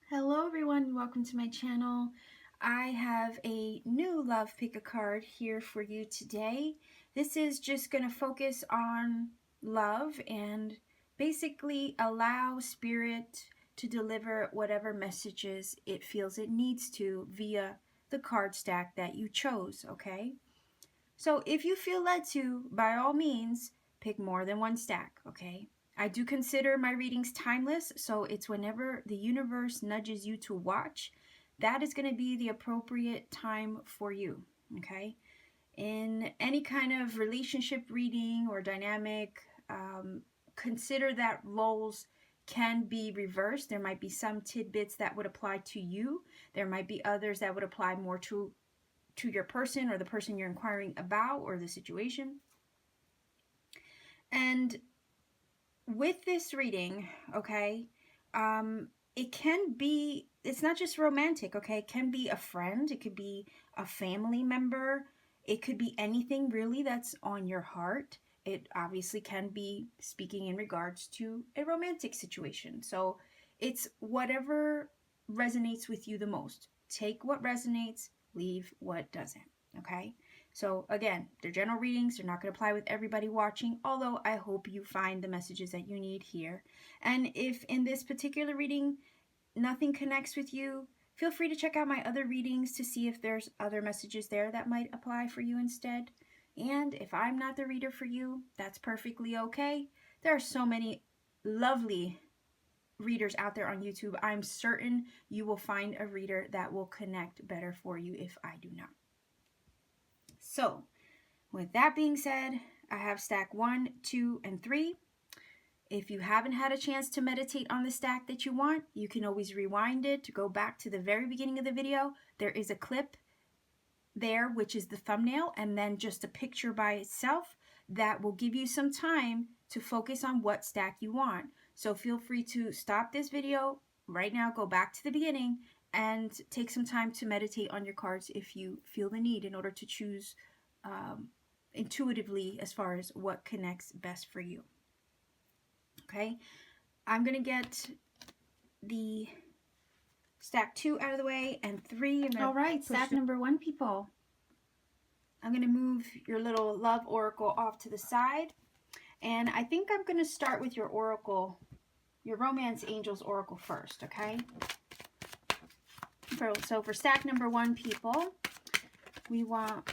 Hello everyone, welcome to my channel. I have a new love pick a card here for you today. This is just going to focus on love and basically allow spirit to deliver whatever messages it feels it needs to via the card stack that you chose, okay? So if you feel led to, by all means, pick more than one stack, okay? I do consider my readings timeless, so it's whenever the universe nudges you to watch, that is going to be the appropriate time for you, okay? In any kind of relationship reading or dynamic, consider that roles can be reversed. There might be some tidbits that would apply to you. There might be others that would apply more to your person or the person you're inquiring about or the situation. And with this reading, okay, it can be, it's not just romantic, okay? It can be a friend, it could be a family member, it could be anything really that's on your heart. It obviously can be speaking in regards to a romantic situation. So it's whatever resonates with you the most. Take what resonates, leave what doesn't, okay? So again, they're general readings. They're not going to apply with everybody watching, although I hope you find the messages that you need here. And if in this particular reading nothing connects with you, feel free to check out my other readings to see if there's other messages there that might apply for you instead. And if I'm not the reader for you, that's perfectly okay. There are so many lovely readers out there on YouTube. I'm certain you will find a reader that will connect better for you if I do not. So, with that being said, I have stack 1, 2, and 3. If you haven't had a chance to meditate on the stack that you want, you can always rewind it to go back to the very beginning of the video. There is a clip there, which is the thumbnail, and then just a picture by itself that will give you some time to focus on what stack you want. So feel free to stop this video right now, go back to the beginning, and take some time to meditate on your cards if you feel the need in order to choose intuitively as far as what connects best for you. Okay, I'm going to get the stack 2 out of the way and 3. All right, stack number 1, people. I'm going to move your little love oracle off to the side. And I think I'm going to start with your oracle, your romance angels oracle first, okay? So for stack number 1, people, we want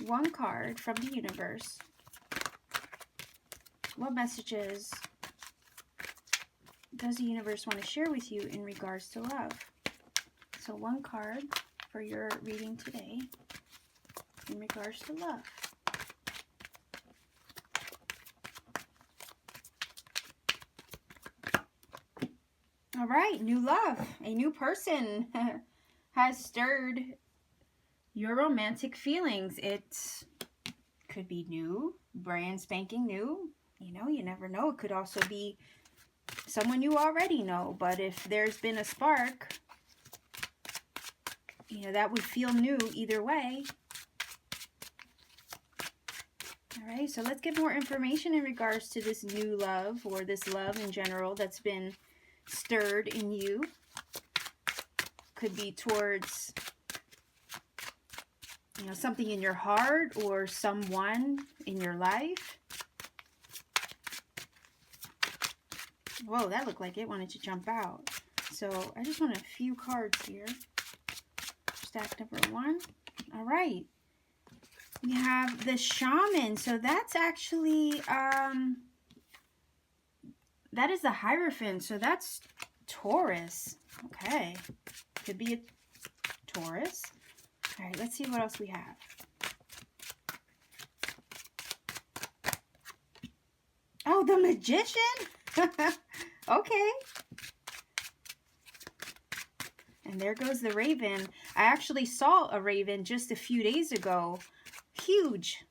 one card from the universe. What messages does the universe want to share with you in regards to love? So one card for your reading today in regards to love. All right, new love, a new person has stirred your romantic feelings. It could be new, brand spanking new. You know, you never know. It could also be someone you already know. But if there's been a spark, you know, that would feel new either way. All right, so let's get more information in regards to this new love or this love in general that's been stirred in you. Could be towards, you know, something in your heart or someone in your life. Whoa, that looked like it wanted to jump out. So I just want a few cards here. Stack number 1. All right. We have the shaman. So that's actually, that is the Hierophant. So that's Taurus. Okay. Could be a Taurus. All right, let's see what else we have. Oh, the Magician? Okay. And there goes the Raven. I actually saw a Raven just a few days ago. Huge.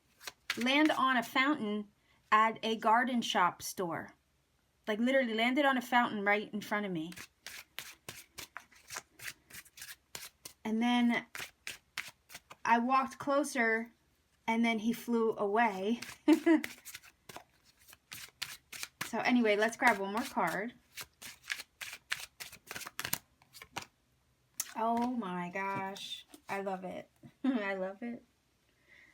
Land on a fountain at a garden shop store. Like literally landed on a fountain right in front of me. And then I walked closer and then he flew away. So anyway, let's grab one more card. Oh my gosh. I love it. I love it.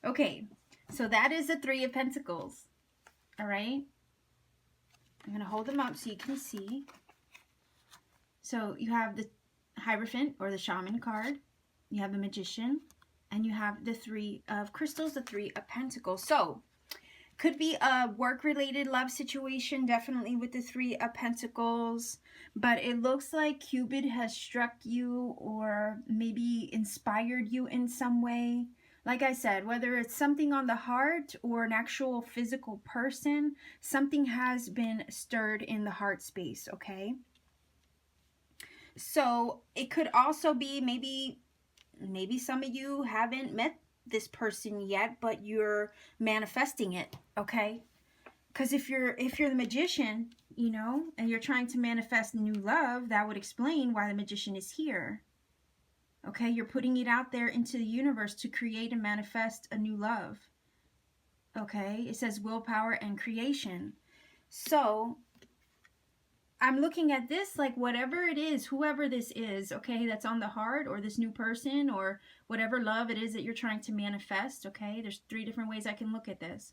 Okay, so that is the Three of Pentacles. All right. I'm going to hold them up so you can see. So you have the Hierophant or the Shaman card. You have the Magician. And you have the Three of Crystals, the Three of Pentacles. So could be a work-related love situation, definitely with the Three of Pentacles. But it looks like Cupid has struck you or maybe inspired you in some way. Like I said, whether it's something on the heart or an actual physical person, something has been stirred in the heart space, okay? So it could also be maybe some of you haven't met this person yet, but you're manifesting it, okay? Because if you're the Magician, you know, and you're trying to manifest new love, that would explain why the Magician is here. Okay, you're putting it out there into the universe to create and manifest a new love. Okay, it says willpower and creation. So I'm looking at this like whatever it is, whoever this is, okay, that's on the heart, or this new person, or whatever love it is that you're trying to manifest, okay? There's 3 different ways I can look at this.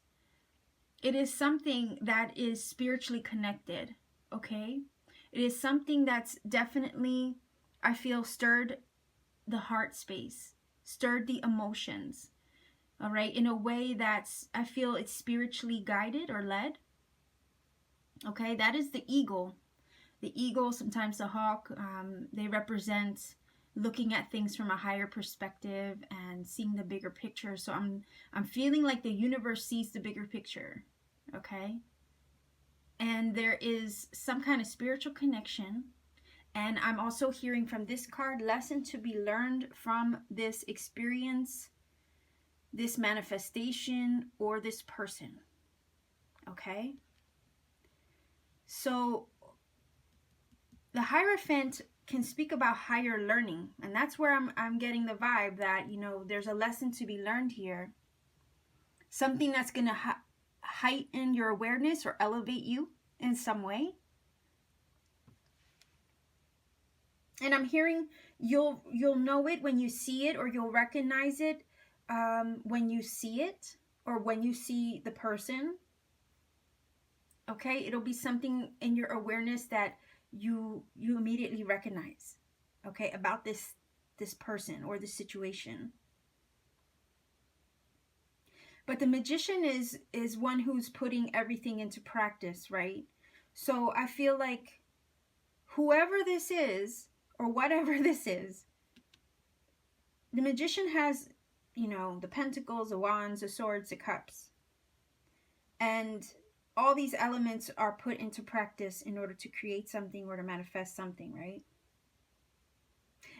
It is something that is spiritually connected, okay? It is something that's definitely, I feel, stirred the heart space, stirred the emotions, all right, in a way that's, I feel it's spiritually guided or led, okay? That is the eagle. The eagle, sometimes the hawk, they represent looking at things from a higher perspective and seeing the bigger picture. So I'm feeling like the universe sees the bigger picture, okay? And there is some kind of spiritual connection. And I'm also hearing from this card, lesson to be learned from this experience, this manifestation, or this person, okay? So the Hierophant can speak about higher learning, and that's where I'm getting the vibe that, you know, there's a lesson to be learned here. Something that's going to heighten your awareness or elevate you in some way. And I'm hearing you'll know it when you see it, or you'll recognize it when you see it, or when you see the person. Okay, it'll be something in your awareness that you immediately recognize, okay, about this person or this situation. But the Magician is one who's putting everything into practice, right? So I feel like whoever this is, or whatever this is, the Magician has, you know, the Pentacles, the Wands, the Swords, the Cups. And all these elements are put into practice in order to create something or to manifest something, right?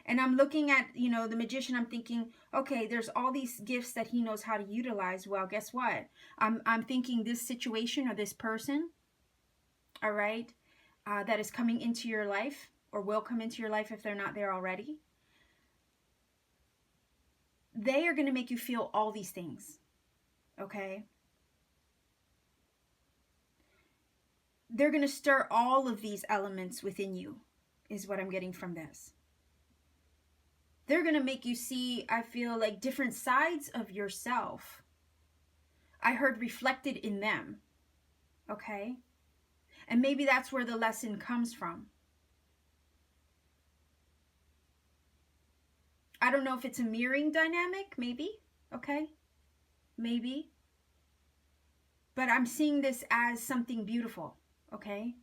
And I'm looking at, you know, the Magician, I'm thinking, okay, there's all these gifts that he knows how to utilize. Well, guess what? I'm thinking this situation or this person, all right, that is coming into your life, or will come into your life if they're not there already. They are going to make you feel all these things, okay? They're going to stir all of these elements within you, is what I'm getting from this. They're going to make you see, I feel like, different sides of yourself. I heard reflected in them, okay? And maybe that's where the lesson comes from. I don't know if it's a mirroring dynamic, maybe, okay? Maybe. But I'm seeing this as something beautiful, okay?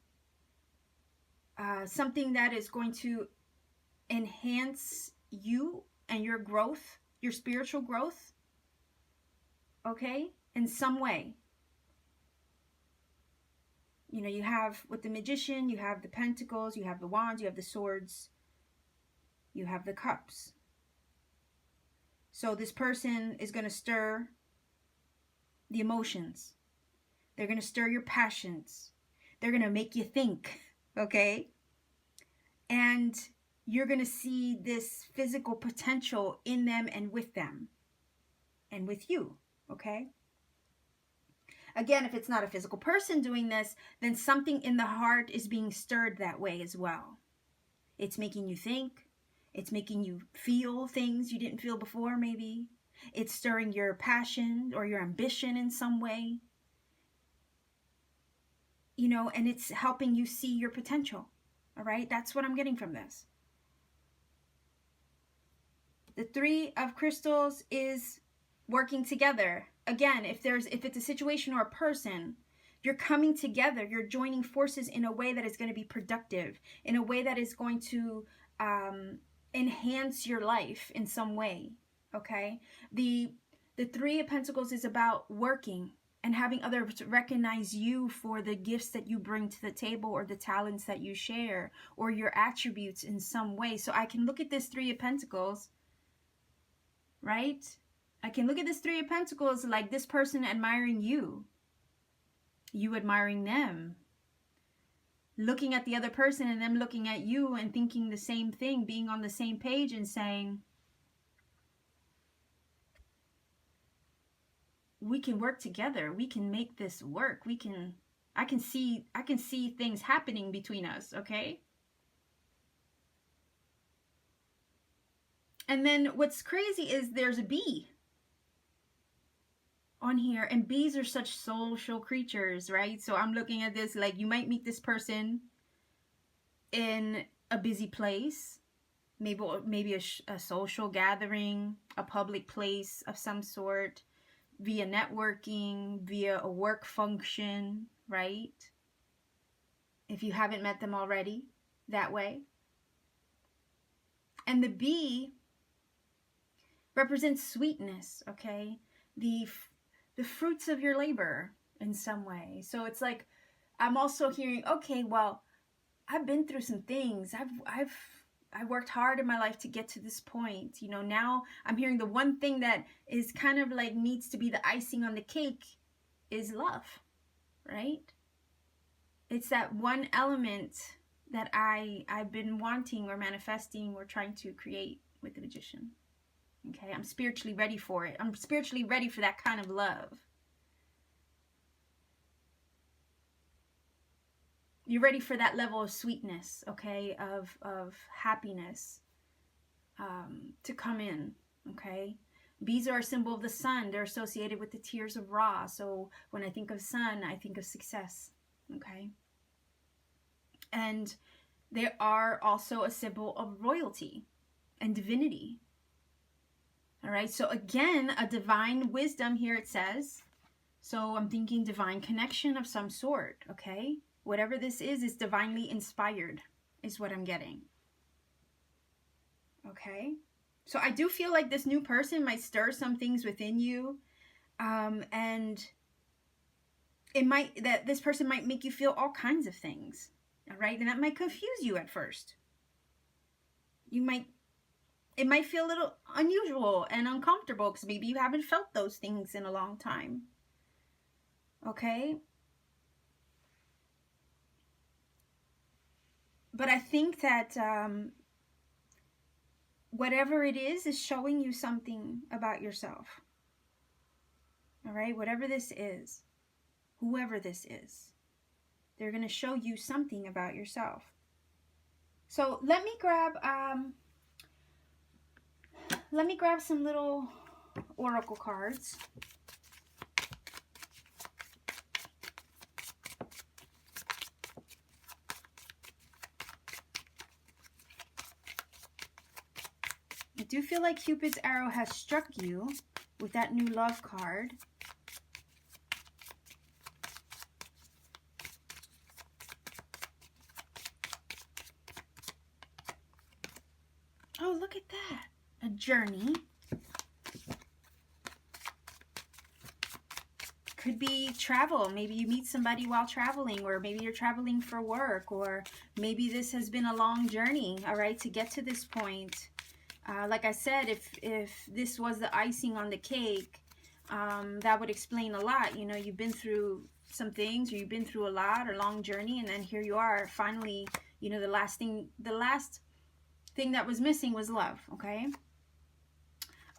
Something that is going to enhance you and your growth, your spiritual growth, okay, in some way. You know, you have with the Magician, you have the Pentacles, you have the Wands, you have the Swords, you have the Cups. So this person is going to stir the emotions. They're going to stir your passions. They're going to make you think, okay? And you're going to see this physical potential in them and with them and with you, okay? Again, if it's not a physical person doing this, then something in the heart is being stirred that way as well. It's making you think. It's making you feel things you didn't feel before, maybe. It's stirring your passion or your ambition in some way. You know, and it's helping you see your potential. All right? That's what I'm getting from this. The Three of Crystals is working together. Again, if it's a situation or a person, you're coming together, you're joining forces in a way that is going to be productive, in a way that is going to enhance your life in some way. Okay? The Three of Pentacles is about working and having others recognize you for the gifts that you bring to the table, or the talents that you share, or your attributes in some way. So I can look at this Three of Pentacles, right? I can look at this Three of Pentacles like this person admiring you, you admiring them, looking at the other person and them looking at you and thinking the same thing, being on the same page and saying, we can work together, we can make this work, I can see things happening between us, okay? And then what's crazy is there's a bee on here, and bees are such social creatures, right? So I'm looking at this like you might meet this person in a busy place, maybe a social gathering, a public place of some sort, via networking, via a work function, right? If you haven't met them already that way. And the bee represents sweetness, okay? The fruits of your labor in some way. So it's like, I'm also hearing, okay, well, I've been through some things. I worked hard in my life to get to this point. You know, now I'm hearing the one thing that is kind of like needs to be the icing on the cake is love, right? It's that one element that I've been wanting or manifesting or trying to create with the Magician. Okay, I'm spiritually ready for it. I'm spiritually ready for that kind of love. You're ready for that level of sweetness, okay, of happiness to come in, okay? Bees are a symbol of the sun. They're associated with the tears of Ra. So when I think of sun, I think of success, okay? And they are also a symbol of royalty and divinity. All right, so again, a divine wisdom here it says. So I'm thinking divine connection of some sort, okay? Whatever this is divinely inspired, is what I'm getting. Okay? So I do feel like this new person might stir some things within you. And this person might make you feel all kinds of things. All right? And that might confuse you at first. It might feel a little unusual and uncomfortable because maybe you haven't felt those things in a long time. Okay? But I think that whatever it is showing you something about yourself. All right? Whatever this is, whoever this is, they're going to show you something about yourself. So let me grab some little oracle cards. I do feel like Cupid's arrow has struck you with that new love card. Oh, look at that. A journey. Could be travel. Maybe you meet somebody while traveling, or maybe you're traveling for work, or maybe this has been a long journey, all right, to get to this point. Like I said, if this was the icing on the cake, that would explain a lot. You know, you've been through some things, or you've been through a lot, or long journey, and then here you are, finally, you know, the last thing that was missing was love, okay?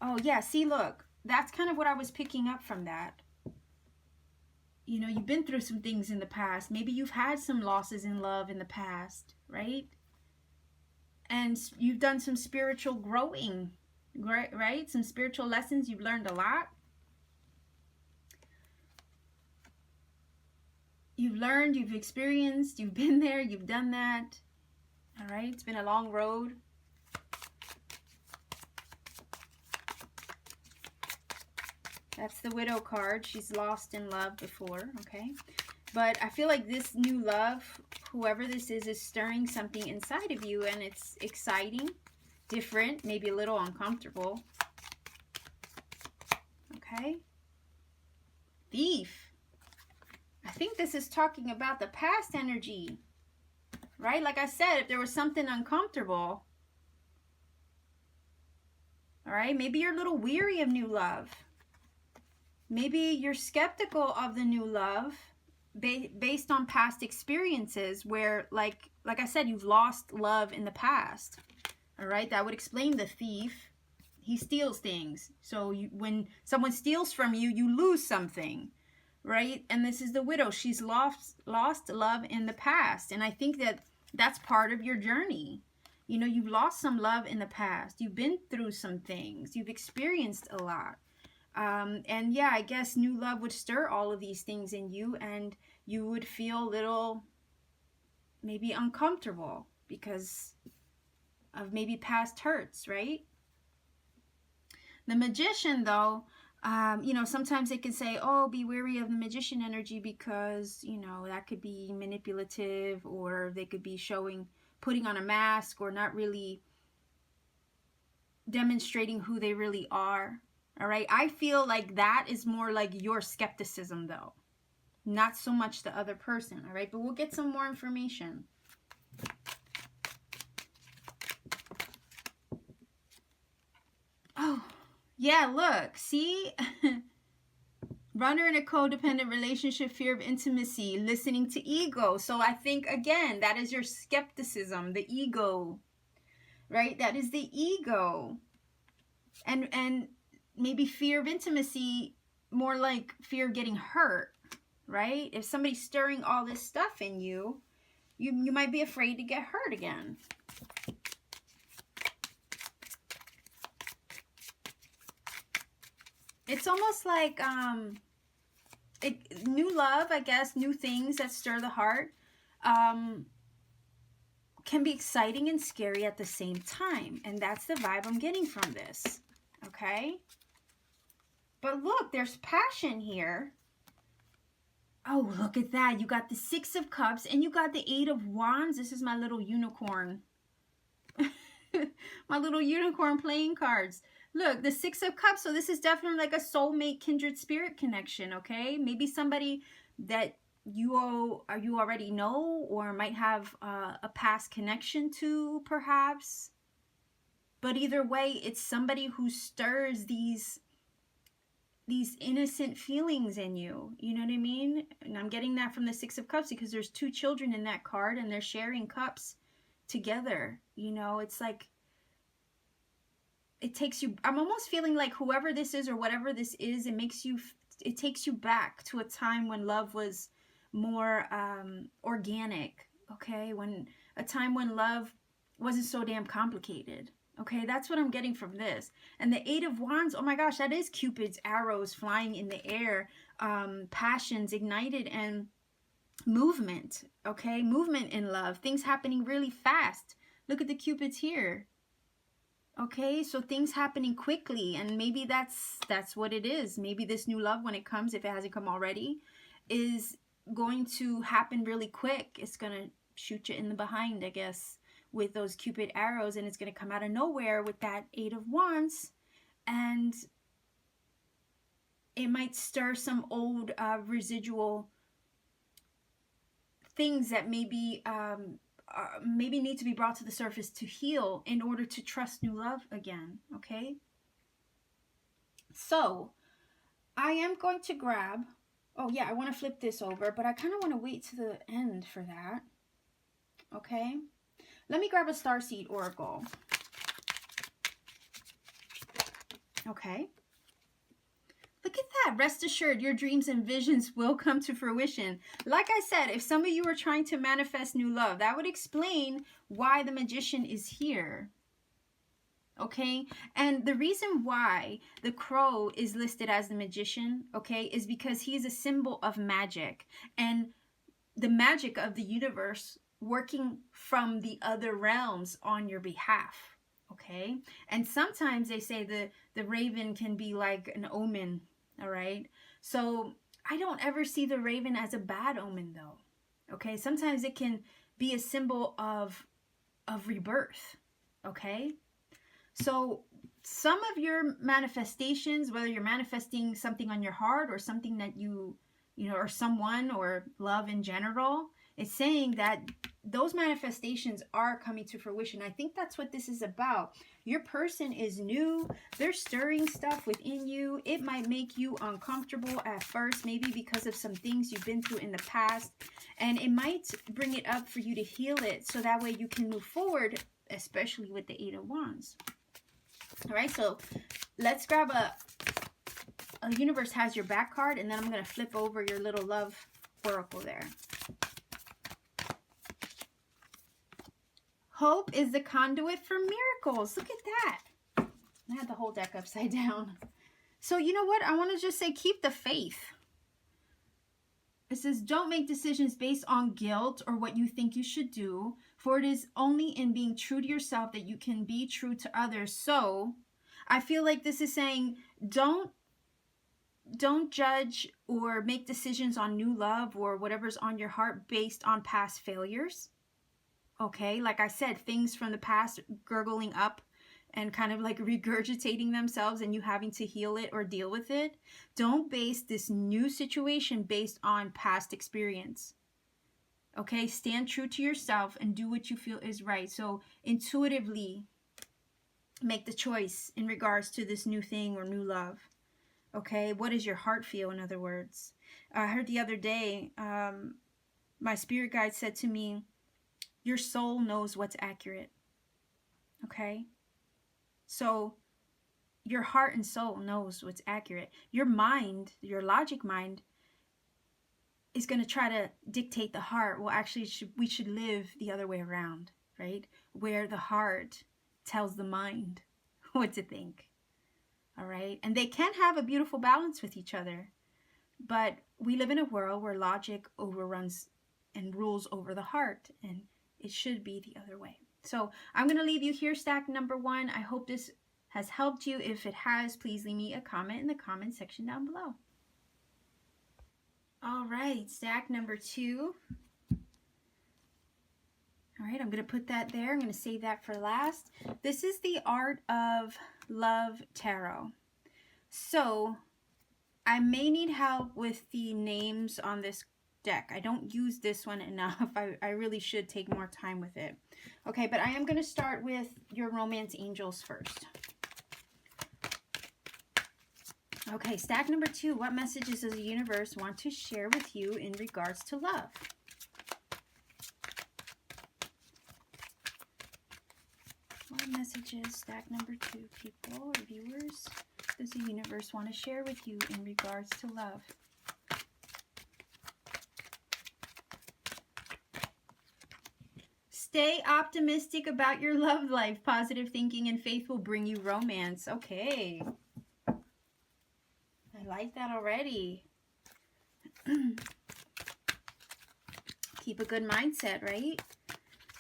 Oh, yeah, see, look, that's kind of what I was picking up from that. you know, you've been through some things in the past. Maybe you've had some losses in love in the past, right? And you've done some spiritual growing, right? Some spiritual lessons. You've learned a lot. You've learned, you've experienced, you've been there, you've done that. All right, it's been a long road. That's the widow card. She's lost in love before, okay? But I feel like this new love, whoever this is stirring something inside of you, and it's exciting, different, maybe a little uncomfortable. Okay? Thief. I think this is talking about the past energy, right? Like I said, if there was something uncomfortable, all right, maybe you're a little weary of new love. Maybe you're skeptical of the new love based on past experiences where, like I said, you've lost love in the past. All right, that would explain the thief. He steals things. So when someone steals from you, you lose something, right? And this is the widow. She's lost love in the past. And I think that that's part of your journey. You know, you've lost some love in the past. You've been through some things. You've experienced a lot. And yeah, I guess new love would stir all of these things in you, and you would feel a little maybe uncomfortable because of maybe past hurts, right? The magician, though, you know, sometimes they can say, oh, be wary of the magician energy because, you know, that could be manipulative, or they could be putting on a mask, or not really demonstrating who they really are. All right, I feel like that is more like your skepticism, though, not so much the other person. All right, but we'll get some more information. Oh, yeah, look, see? Runner in a codependent relationship, fear of intimacy, listening to ego. So I think, again, that is your skepticism, the ego, right? That is the ego. And maybe fear of intimacy, more like fear of getting hurt, right? If somebody's stirring all this stuff in you, you might be afraid to get hurt again. It's almost like new love, I guess, new things that stir the heart can be exciting and scary at the same time. And that's the vibe I'm getting from this, okay? But look, there's passion here. Oh, look at that. You got the Six of Cups and you got the Eight of Wands. This is my little unicorn. My little unicorn playing cards. Look, the Six of Cups. So this is definitely like a soulmate, kindred spirit connection, okay? Maybe somebody that you already know, or might have a past connection to, perhaps. But either way, it's somebody who stirs these innocent feelings in you. You know what I mean? And I'm getting that from the Six of Cups because there's two children in that card and they're sharing cups together. You know, it's like, it takes you, I'm almost feeling like whoever this is or whatever this is, it takes you back to a time when love was more organic, okay? A time when love wasn't so damn complicated. Okay, that's what I'm getting from this. And the Eight of Wands, oh my gosh, that is Cupid's arrows flying in the air, passions ignited, and movement, okay? Movement in love, things happening really fast. Look at the Cupids here. Okay, so things happening quickly, and maybe that's what it is. Maybe this new love, when it comes, if it hasn't come already, is going to happen really quick. It's going to shoot you in the behind, I guess, with those Cupid arrows, and it's going to come out of nowhere with that Eight of Wands, and it might stir some old residual things that maybe need to be brought to the surface to heal in order to trust new love again, okay? So I am going to grab, oh yeah, I want to flip this over, but I kind of want to wait to the end for that, okay? Let me grab a Starseed Oracle. Okay. The look at that. Rest assured, your dreams and visions will come to fruition. Like I said, if some of you are trying to manifest new love, that would explain why the Magician is here. Okay, and the reason why the crow is listed as the Magician, okay, is because he is a symbol of magic and the magic of the universe working from the other realms on your behalf. Okay, and sometimes they say the raven can be like an omen. All right, so I don't ever see the raven as a bad omen though. Okay, sometimes it can be a symbol of rebirth. Okay, so some of your manifestations, whether you're manifesting something on your heart or something that you know, or someone or love in general, it's saying that those manifestations are coming to fruition. I think that's what this is about. Your person is new. They're stirring stuff within you. It might make you uncomfortable at first, maybe because of some things you've been through in the past. And it might bring it up for you to heal it so that way you can move forward, especially with the Eight of Wands. All right, so let's grab a universe has your back card, and then I'm going to flip over your little love oracle there. Hope is the conduit for miracles. Look at that. I had the whole deck upside down. So you know what? I want to just say keep the faith. It says, don't make decisions based on guilt or what you think you should do, for it is only in being true to yourself that you can be true to others. So I feel like this is saying don't judge or make decisions on new love or whatever's on your heart based on past failures. Okay, like I said, things from the past gurgling up and kind of like regurgitating themselves and you having to heal it or deal with it. Don't base this new situation based on past experience. Okay, stand true to yourself and do what you feel is right. So intuitively make the choice in regards to this new thing or new love. Okay, what does your heart feel, in other words? I heard the other day, my spirit guide said to me, your soul knows what's accurate. Okay? So your heart and soul knows what's accurate. Your mind, your logic mind, is going to try to dictate the heart. Well, actually, we should live the other way around, right? Where the heart tells the mind what to think. All right? And they can have a beautiful balance with each other. But we live in a world where logic overruns and rules over the heart. And it should be the other way. So I'm going to leave you here, stack number 1. I hope this has helped you. If it has, please leave me a comment in the comment section down below. All right, stack number 2. All right, I'm going to put that there. I'm going to save that for last. This is the Art of Love Tarot. So I may need help with the names on this deck. I don't use this one enough. I really should take more time with it. Okay, but I am going to start with your romance angels first. Okay, stack number 2. What messages does the universe want to share with you in regards to love? What messages, stack number 2, people or viewers, does the universe want to share with you in regards to love? Stay optimistic about your love life. Positive thinking and faith will bring you romance. Okay. I like that already. Keep a good mindset, right?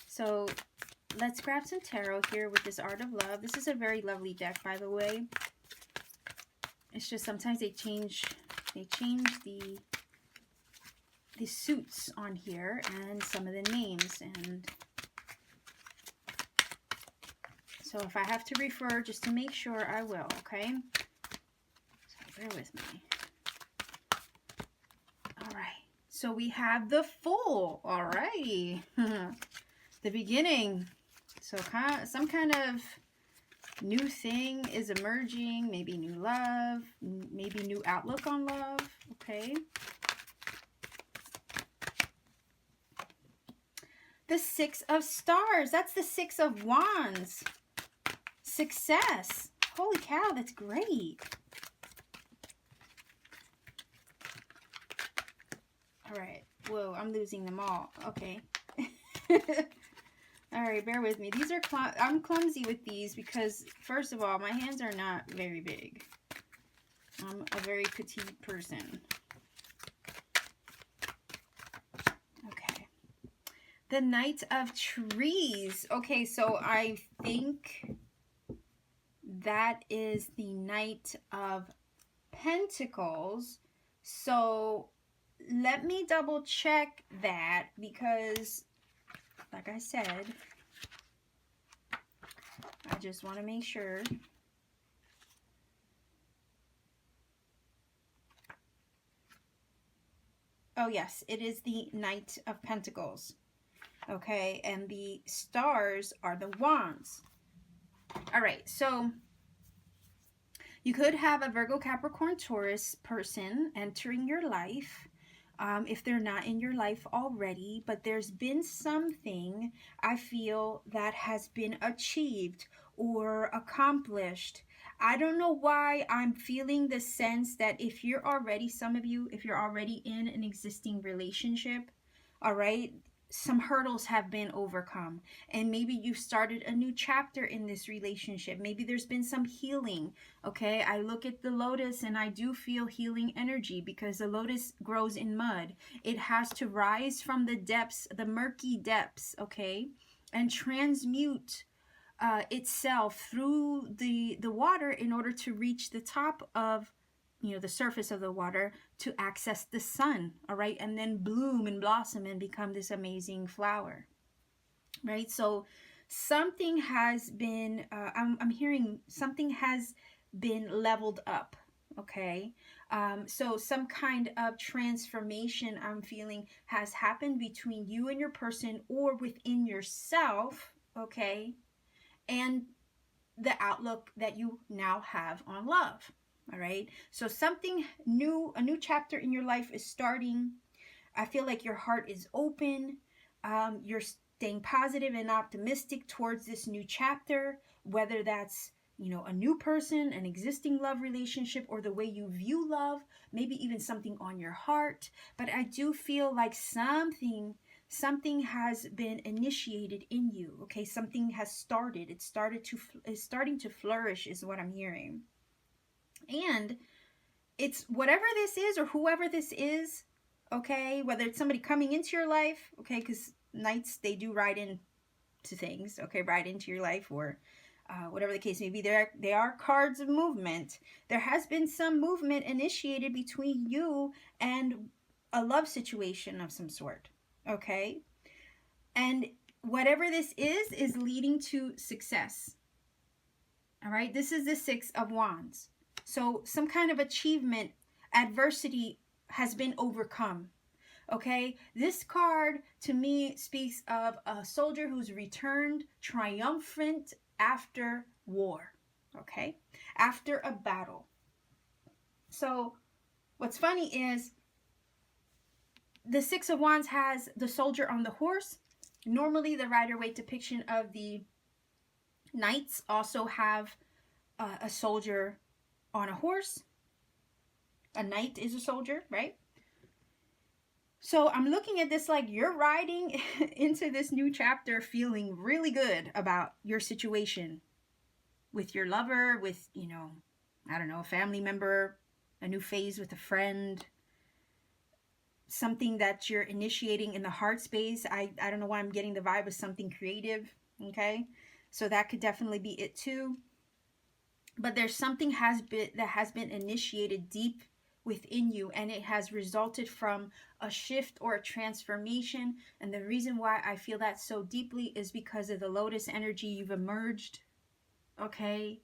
So let's grab some tarot here with this Art of Love. This is a very lovely deck, by the way. It's just sometimes they change the suits on here and some of the names, and so if I have to refer just to make sure, I will, okay? So bear with me. All right. So we have the Fool. All righty. The beginning. So some kind of new thing is emerging. Maybe new love. Maybe new outlook on love. Okay. The Six of Stars. That's the Six of Wands. Success. Holy cow, that's great. All right. Whoa, I'm losing them all. Okay. All right, bear with me. These are I'm clumsy with these because, first of all, my hands are not very big. I'm a very petite person. Okay. The Knight of Trees. Okay, so I think that is the Knight of Pentacles. So let me double check that because, like I said, I just want to make sure. Oh yes, it is the Knight of Pentacles. Okay, and the stars are the wands. All right, so you could have a Virgo, Capricorn, Taurus person entering your life. If they're not in your life already, but there's been something I feel that has been achieved or accomplished. I don't know why I'm feeling the sense that if you're already, some of you, if you're already in an existing relationship, all right, some hurdles have been overcome, and maybe you've started a new chapter in this relationship. Maybe there's been some healing. Okay, I look at the lotus and I do feel healing energy because the lotus grows in mud. It has to rise from the depths, the murky depths, okay, and transmute itself through the water in order to reach the top of, you know, the surface of the water to access the sun, all right, and then bloom and blossom and become this amazing flower, right? So something has been I'm hearing something has been leveled up. Okay, so some kind of transformation I'm feeling has happened between you and your person or within yourself. Okay, and the outlook that you now have on love. All right, so something new, a new chapter in your life is starting. I feel like your heart is open. You're staying positive and optimistic towards this new chapter, whether that's, you know, a new person, an existing love relationship, or the way you view love, maybe even something on your heart. But I do feel like something has been initiated in you. Okay, something has started. It's starting to flourish is what I'm hearing. And it's whatever this is or whoever this is, okay, whether it's somebody coming into your life, okay, because knights, they do ride into things, okay, ride into your life, or whatever the case may be. They are cards of movement. There has been some movement initiated between you and a love situation of some sort, okay, and whatever this is leading to success. All right, this is the Six of Wands. So some kind of achievement, adversity has been overcome. Okay, this card to me speaks of a soldier who's returned triumphant after war. Okay, after a battle. So what's funny is the Six of Wands has the soldier on the horse. Normally the Rider-Waite depiction of the knights also have a soldier on a horse. A knight is a soldier, right? So I'm looking at this like you're riding into this new chapter feeling really good about your situation with your lover, with, you know, I don't know, a family member, a new phase with a friend, something that you're initiating in the heart space. I don't know why I'm getting the vibe of something creative, okay? So that could definitely be it too. But there's something that has been initiated deep within you, and it has resulted from a shift or a transformation. And the reason why I feel that so deeply is because of the lotus energy. You've emerged, okay?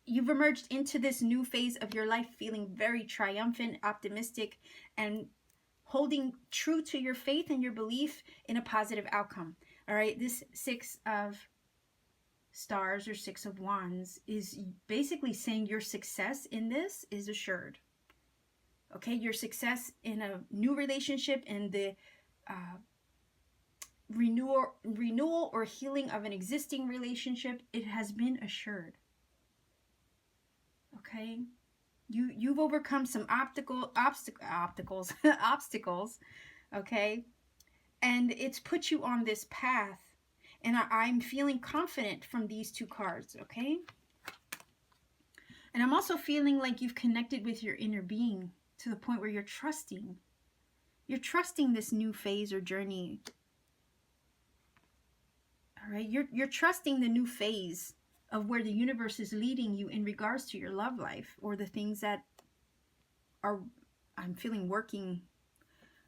You've emerged into this new phase of your life feeling very triumphant, optimistic, and holding true to your faith and your belief in a positive outcome. All right, this Six of Stars or Six of Wands is basically saying your success in this is assured. Okay, your success in a new relationship and the renewal or healing of an existing relationship, it has been assured. Okay, you've overcome some obstacles, obstacles, Okay? And it's put you on this path. And I'm feeling confident from these two cards, okay? And I'm also feeling like you've connected with your inner being to the point where you're trusting. You're trusting this new phase or journey. All right? You're trusting the new phase of where the universe is leading you in regards to your love life, or the things that are, I'm feeling,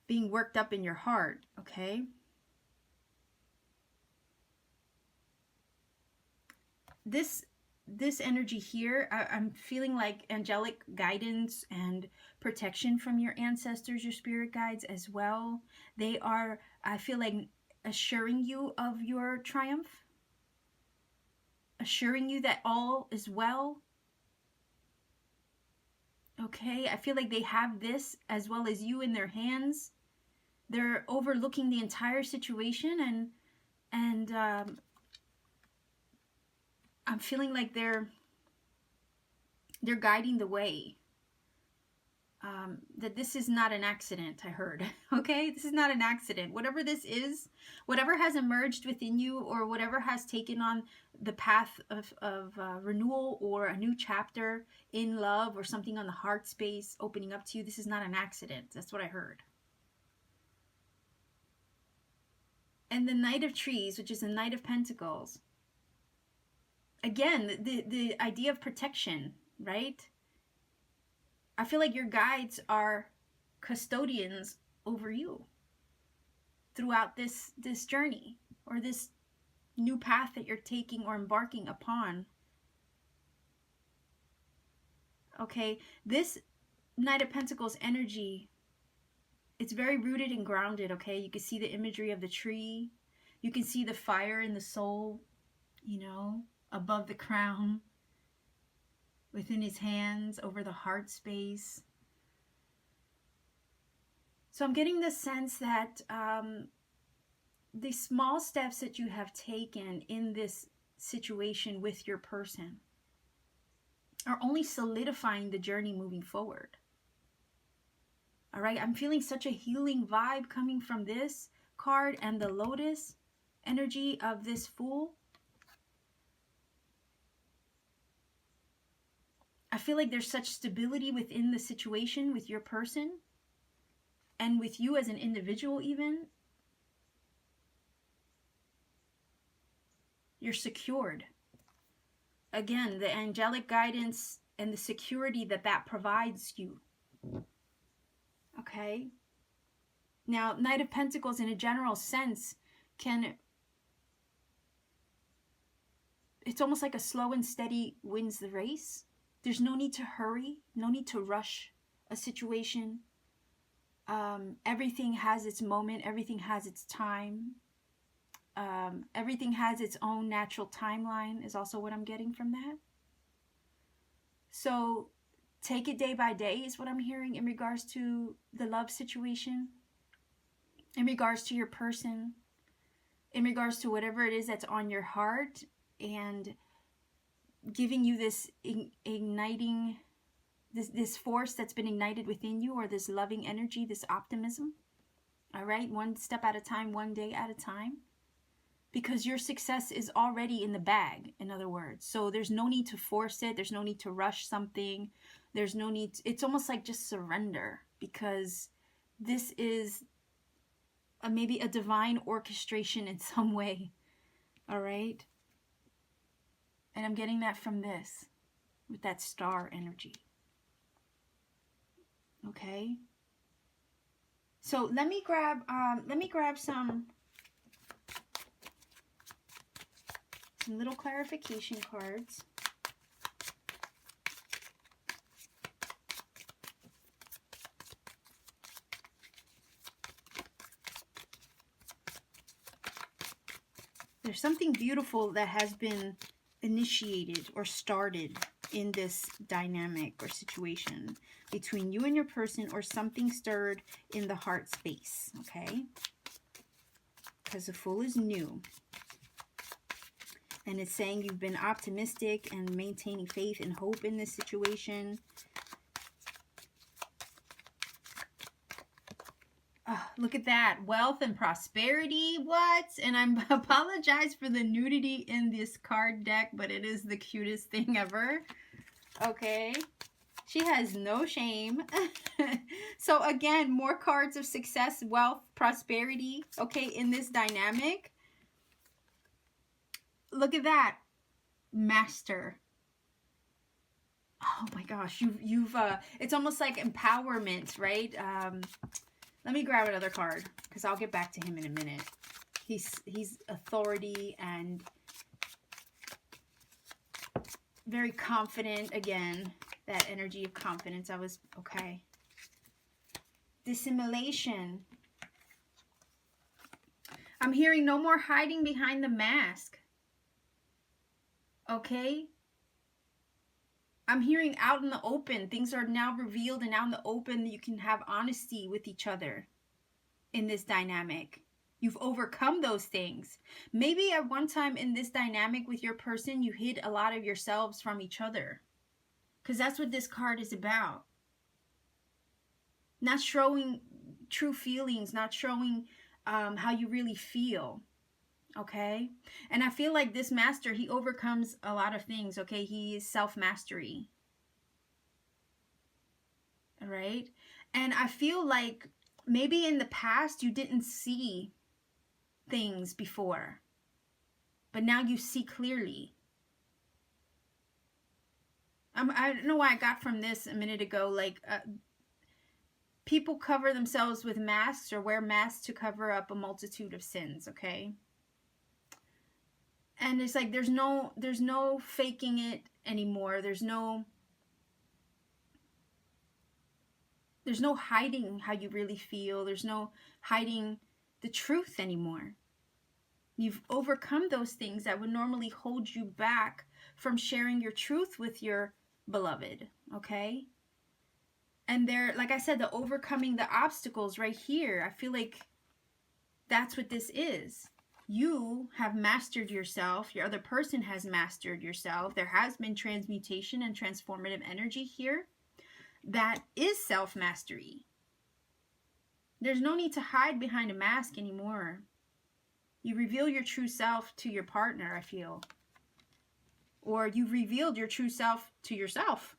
being worked up in your heart, okay? This energy here, I'm feeling like angelic guidance and protection from your ancestors, your spirit guides as well. They are, I feel like, assuring you of your triumph, assuring you that all is well. Okay, I feel like they have this as well as you in their hands. They're overlooking the entire situation, and I'm feeling like they're guiding the way. That this is not an accident, I heard. Okay, this is not an accident. Whatever this is, whatever has emerged within you, or whatever has taken on the path of renewal, or a new chapter in love, or something on the heart space opening up to you, this is not an accident. That's what I heard. And the Knight of Trees, which is the Knight of Pentacles, again, the idea of protection, right? I feel like your guides are custodians over you throughout this journey, or this new path that you're taking or embarking upon. Okay, this Knight of Pentacles energy, it's very rooted and grounded, okay? You can see the imagery of the tree. You can see the fire in the soul, you know, above the crown, within his hands, over the heart space. So I'm getting the sense that the small steps that you have taken in this situation with your person are only solidifying the journey moving forward. All right, I'm feeling such a healing vibe coming from this card and the Lotus energy of this Fool. I feel like there's such stability within the situation with your person, and with you as an individual even. You're secured. Again, the angelic guidance and the security that provides you. Okay? Now, Knight of Pentacles in a general sense it's almost like a slow and steady wins the race. There's no need to hurry, no need to rush a situation. Everything has its moment, everything has its time. Everything has its own natural timeline is also what I'm getting from that. So take it day by day is what I'm hearing in regards to the love situation, in regards to your person, in regards to whatever it is that's on your heart, and giving you this igniting, this force that's been ignited within you, or this loving energy, this optimism. All right, one step at a time, one day at a time. Because your success is already in the bag, in other words. So there's no need to force it. There's no need to rush something. There's no need it's almost like just surrender, because this is maybe a divine orchestration in some way. All right? And I'm getting that from this, with that star energy. Okay? So let me grab some little clarification cards. There's something beautiful that has been initiated or started in this dynamic or situation between you and your person, or something stirred in the heart space, okay? Because the Fool is new. And it's saying you've been optimistic and maintaining faith and hope in this situation. Oh, look at that. Wealth and prosperity. What? And I apologize for the nudity in this card deck, but it is the cutest thing ever. Okay. She has no shame. So again, more cards of success, wealth, prosperity, okay, in this dynamic. Look at that. Master. Oh my gosh, you've it's almost like empowerment, right? Let me grab another card because I'll get back to him in a minute. He's authority and very confident. Again, that energy of confidence. I was okay. Dissimulation. I'm hearing no more hiding behind the mask. Okay? I'm hearing out in the open. Things are now revealed and out in the open. You can have honesty with each other in this dynamic. You've overcome those things. Maybe at one time in this dynamic with your person, you hid a lot of yourselves from each other. Because that's what this card is about. Not showing true feelings, not showing how you really feel. Okay? And I feel like this master, he overcomes a lot of things. Okay? He is self-mastery. All right? And I feel like maybe in the past you didn't see things before, but now you see clearly. I don't know why I got from this a minute ago, like people cover themselves with masks or wear masks to cover up a multitude of sins, okay? And it's like there's no faking it anymore. There's no hiding how you really feel. There's no hiding the truth anymore. You've overcome those things that would normally hold you back from sharing your truth with your beloved, okay? And they're, like I said, the overcoming the obstacles right here. I feel like that's what this is. You have mastered yourself. Your other person has mastered yourself. There has been transmutation and transformative energy here. That is self-mastery. There's no need to hide behind a mask anymore. You reveal your true self to your partner, I feel. Or you've revealed your true self to yourself.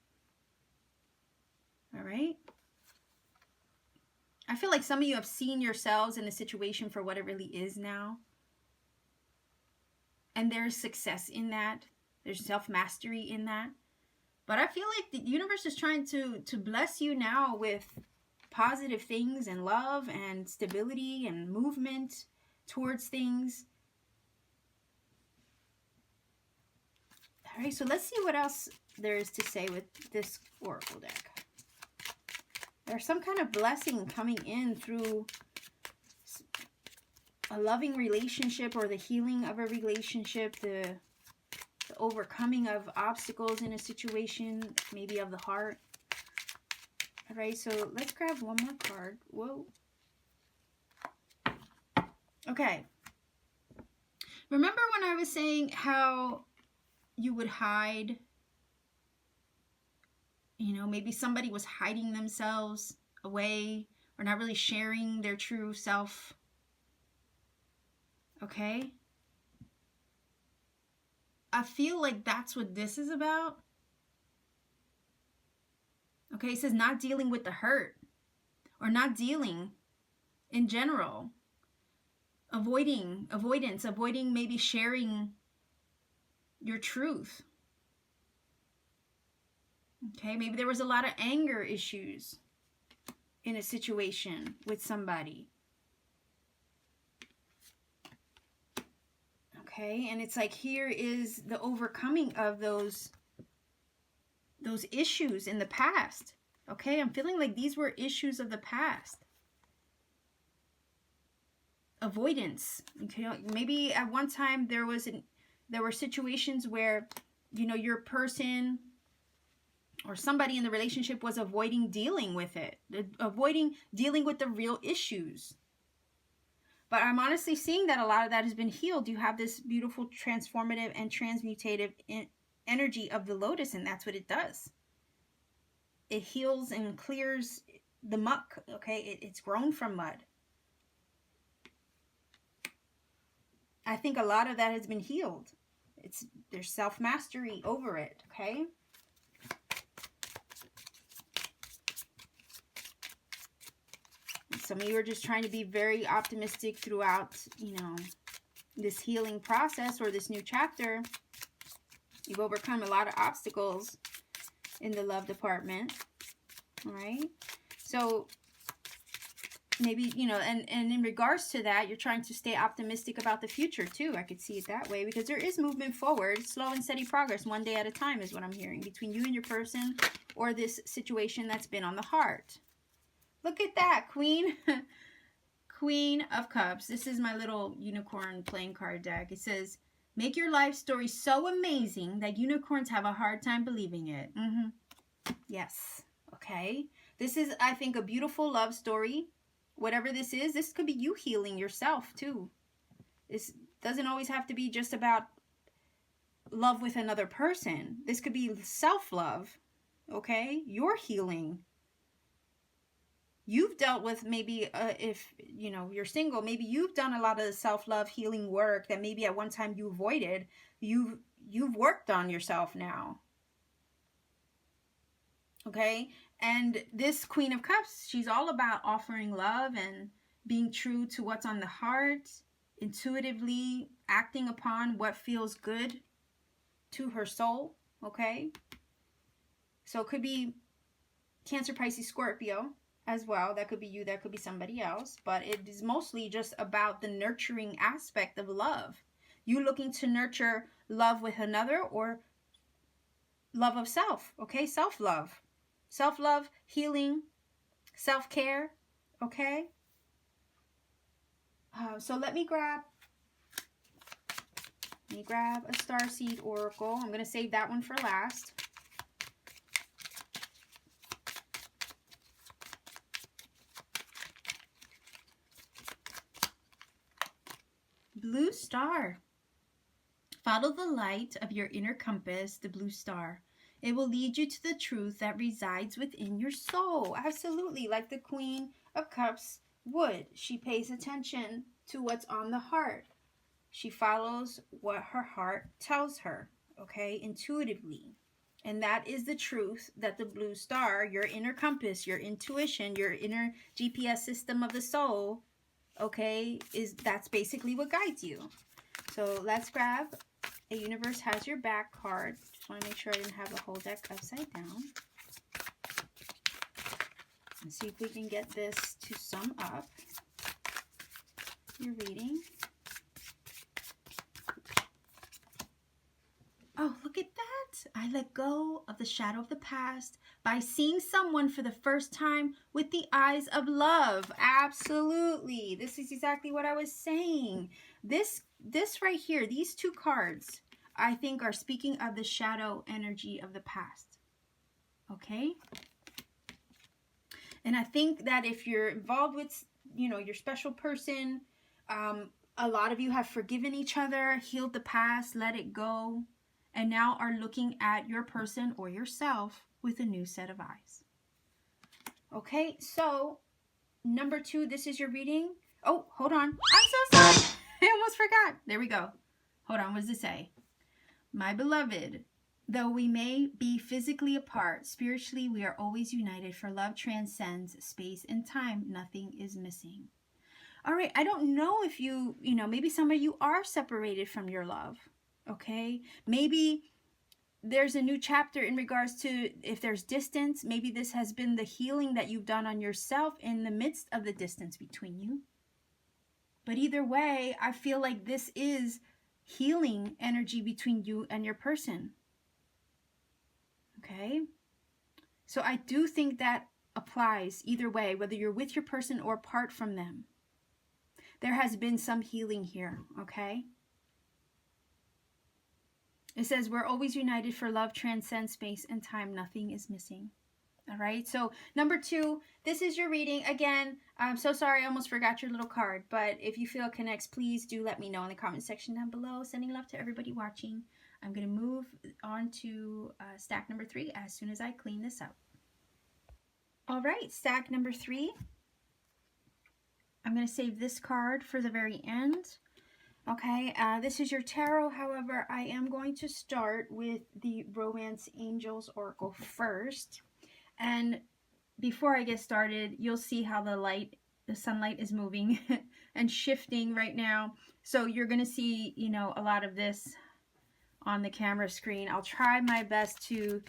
All right? I feel like some of you have seen yourselves in a situation for what it really is now. And there's success in that. There's self-mastery in that. But I feel like the universe is trying to bless you now with positive things and love and stability and movement towards things. All right, so let's see what else there is to say with this oracle deck. There's some kind of blessing coming in through a loving relationship or the healing of a relationship, the overcoming of obstacles in a situation, maybe of the heart. All right, so let's grab one more card. Whoa. Okay. Remember when I was saying how you would hide? You know, maybe somebody was hiding themselves away or not really sharing their true self. Okay? I feel like that's what this is about. Okay, it says not dealing with the hurt or not dealing in general. Avoidance, avoiding maybe sharing your truth. Okay, maybe there was a lot of anger issues in a situation with somebody. Okay, and it's like here is the overcoming of those issues in the past. Okay, I'm feeling like these were issues of the past. Avoidance. Okay, maybe at one time there were situations where, you know, your person or somebody in the relationship was avoiding dealing with it, avoiding dealing with the real issues. But I'm honestly seeing that a lot of that has been healed. You have this beautiful transformative and transmutative energy of the lotus, and that's what it does. It heals and clears the muck, okay? It's grown from mud. I think a lot of that has been healed. There's self-mastery over it, okay? Some of you are just trying to be very optimistic throughout, you know, this healing process or this new chapter. You've overcome a lot of obstacles in the love department, all right? So maybe, you know, and in regards to that, you're trying to stay optimistic about the future too. I could see it that way, because there is movement forward. Slow and steady progress, one day at a time is what I'm hearing, between you and your person, or this situation that's been on the heart. Look at that, Queen. Queen of Cups. This is my little unicorn playing card deck. It says, make your life story so amazing that unicorns have a hard time believing it. Yes. Okay. This is, I think, a beautiful love story. Whatever this could be you healing yourself too. This doesn't always have to be just about love with another person. This could be self-love. Okay? You're healing. You've dealt with maybe, if, you know, you're single, maybe you've done a lot of the self-love healing work that maybe at one time you avoided. You've worked on yourself now. Okay? And this Queen of Cups, she's all about offering love and being true to what's on the heart, intuitively acting upon what feels good to her soul. Okay? So it could be Cancer, Pisces, Scorpio as well. That could be you, that could be somebody else, but it is mostly just about the nurturing aspect of love. You looking to nurture love with another, or love of self. Okay? Self-love. Self-love, healing, self-care. Okay? So let me grab a Starseed Oracle. I'm going to save that one for last. Blue Star. Follow the light of your inner compass, the blue star. It will lead you to the truth that resides within your soul. Absolutely, like the Queen of Cups would. She pays attention to what's on the heart. She follows what her heart tells her, okay, intuitively. And that is the truth that the blue star, your inner compass, your intuition, your inner GPS system of the soul, okay, that's basically what guides you. So let's grab a Universe Has Your Back card. Just want to make sure I didn't have the whole deck upside down. And see if we can get this to sum up your reading. Oh, look at that. I let go of the shadow of the past by seeing someone for the first time with the eyes of love. Absolutely. This is exactly what I was saying. This right here, these two cards, I think are speaking of the shadow energy of the past. Okay? And I think that if you're involved with, you know, your special person, a lot of you have forgiven each other, healed the past, let it go, and now are looking at your person or yourself with a new set of eyes. Okay, so number 2, this is your reading. Oh, hold on. I'm so sorry. I almost forgot. There we go. Hold on. What does it say? My beloved, though we may be physically apart, spiritually we are always united, for love transcends space and time. Nothing is missing. All right. I don't know if you know, maybe some of you are separated from your love. Okay. Maybe there's a new chapter in regards to if there's distance. Maybe this has been the healing that you've done on yourself in the midst of the distance between you. But either way, I feel like this is healing energy between you and your person. Okay? So I do think that applies either way, whether you're with your person or apart from them. There has been some healing here, okay? It says, we're always united, for love transcends space and time. Nothing is missing. All right, so number 2, this is your reading. Again, I'm so sorry I almost forgot your little card, but if you feel it connects, please do let me know in the comment section down below. Sending love to everybody watching. I'm going to move on to stack number 3 as soon as I clean this up. All right, stack number 3. I'm going to save this card for the very end. Okay, this is your tarot. However, I am going to start with the Romance Angels Oracle first. And before I get started, you'll see how the sunlight is moving and shifting right now. So you're going to see, a lot of this on the camera screen. I'll try my best to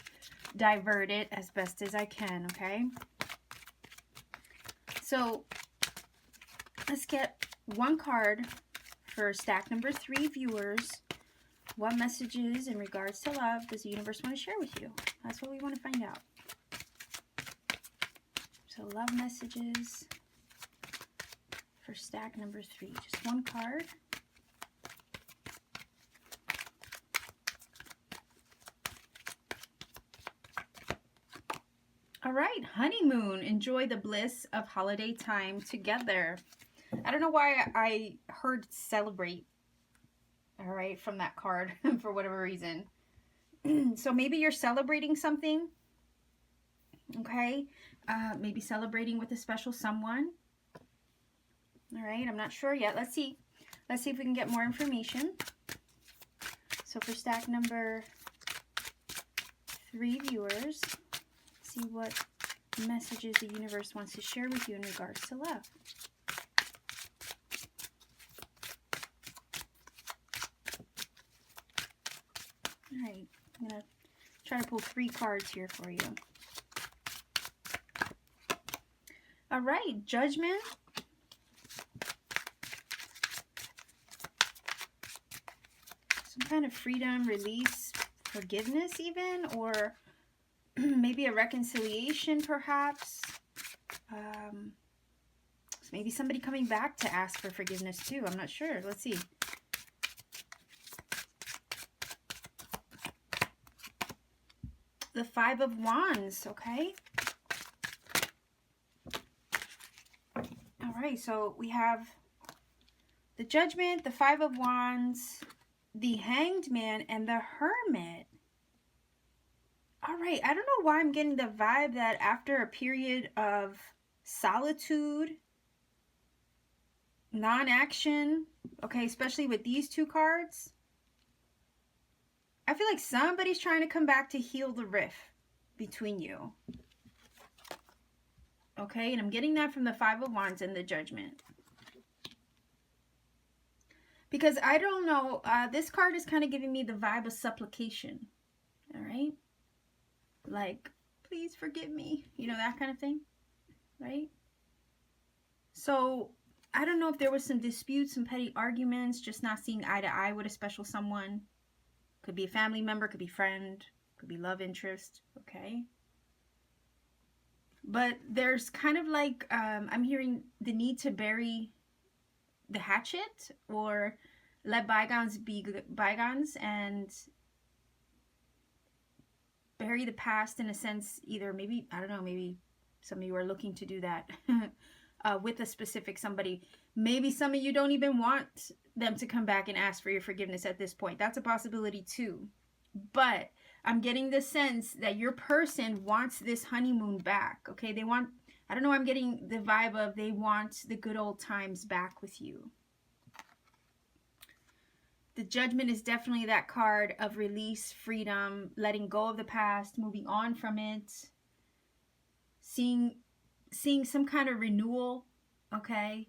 divert it as best as I can, okay? So let's get one card for stack number 3 viewers. What messages in regards to love does the universe want to share with you? That's what we want to find out. So love messages for stack number 3. Just one card. All right, honeymoon. Enjoy the bliss of holiday time together. I don't know why I heard celebrate, all right, from that card for whatever reason. So maybe you're celebrating something, okay? Maybe celebrating with a special someone. All right, I'm not sure yet. Let's see. Let's see if we can get more information. So for stack number 3 viewers, see what messages the universe wants to share with you in regards to love. All right, I'm going to try to pull 3 cards here for you. All right, Judgment. Some kind of freedom, release, forgiveness even, or maybe a reconciliation perhaps. Maybe somebody coming back to ask for forgiveness too. I'm not sure. Let's see. The 5 of Wands, okay? All right, so we have the Judgment, the 5 of Wands, the Hanged Man, and the Hermit. All right, I don't know why I'm getting the vibe that after a period of solitude, non-action, okay, especially with these 2 cards, I feel like somebody's trying to come back to heal the rift between you. Okay, and I'm getting that from the 5 of Wands and the Judgment. Because I don't know, this card is kind of giving me the vibe of supplication. All right? Like, please forgive me. You know, that kind of thing. Right? So, I don't know if there was some disputes, some petty arguments, just not seeing eye to eye with a special someone. Could be a family member, could be friend, could be love interest, okay? But there's kind of like, I'm hearing the need to bury the hatchet or let bygones be bygones and bury the past in a sense. Either maybe, I don't know, maybe some of you are looking to do that with a specific somebody. Maybe some of you don't even want them to come back and ask for your forgiveness at this point. That's a possibility too. But I'm getting the sense that your person wants this honeymoon back. Okay, they want, I don't know, I'm getting the vibe of they want the good old times back with you. The Judgment is definitely that card of release, freedom, letting go of the past, moving on from it, seeing some kind of renewal, okay?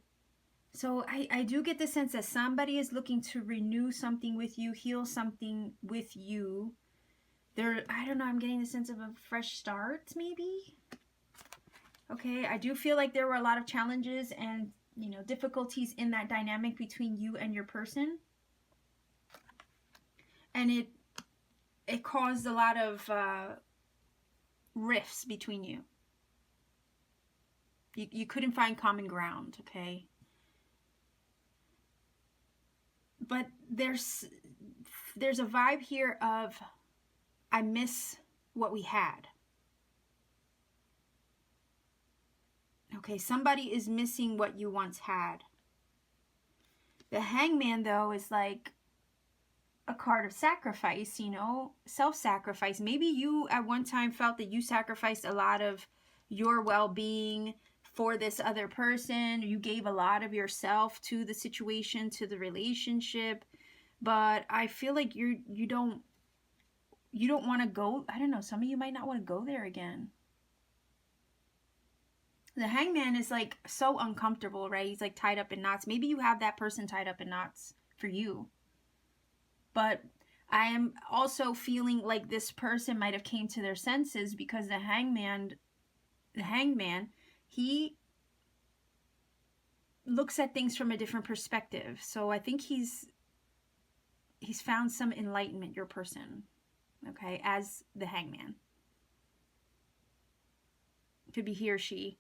So I do get the sense that somebody is looking to renew something with you, heal something with you. I don't know, I'm getting the sense of a fresh start, maybe? Okay, I do feel like there were a lot of challenges and, difficulties in that dynamic between you and your person. And it caused a lot of rifts between you. You couldn't find common ground, okay? But there's a vibe here of, I miss what we had. Okay, somebody is missing what you once had. The Hangman, though, is like a card of sacrifice, self-sacrifice. Maybe you at one time felt that you sacrificed a lot of your well-being, for this other person. You gave a lot of yourself to the situation, to the relationship, but I feel like you don't want to go. I don't know, some of you might not want to go there again. The hangman is like so uncomfortable, right? He's like tied up in knots. Maybe you have that person tied up in knots for you. But I am also feeling like this person might have came to their senses, because the hangman, he looks at things from a different perspective. So I think he's found some enlightenment, your person, okay, as the hangman. Could be he or she.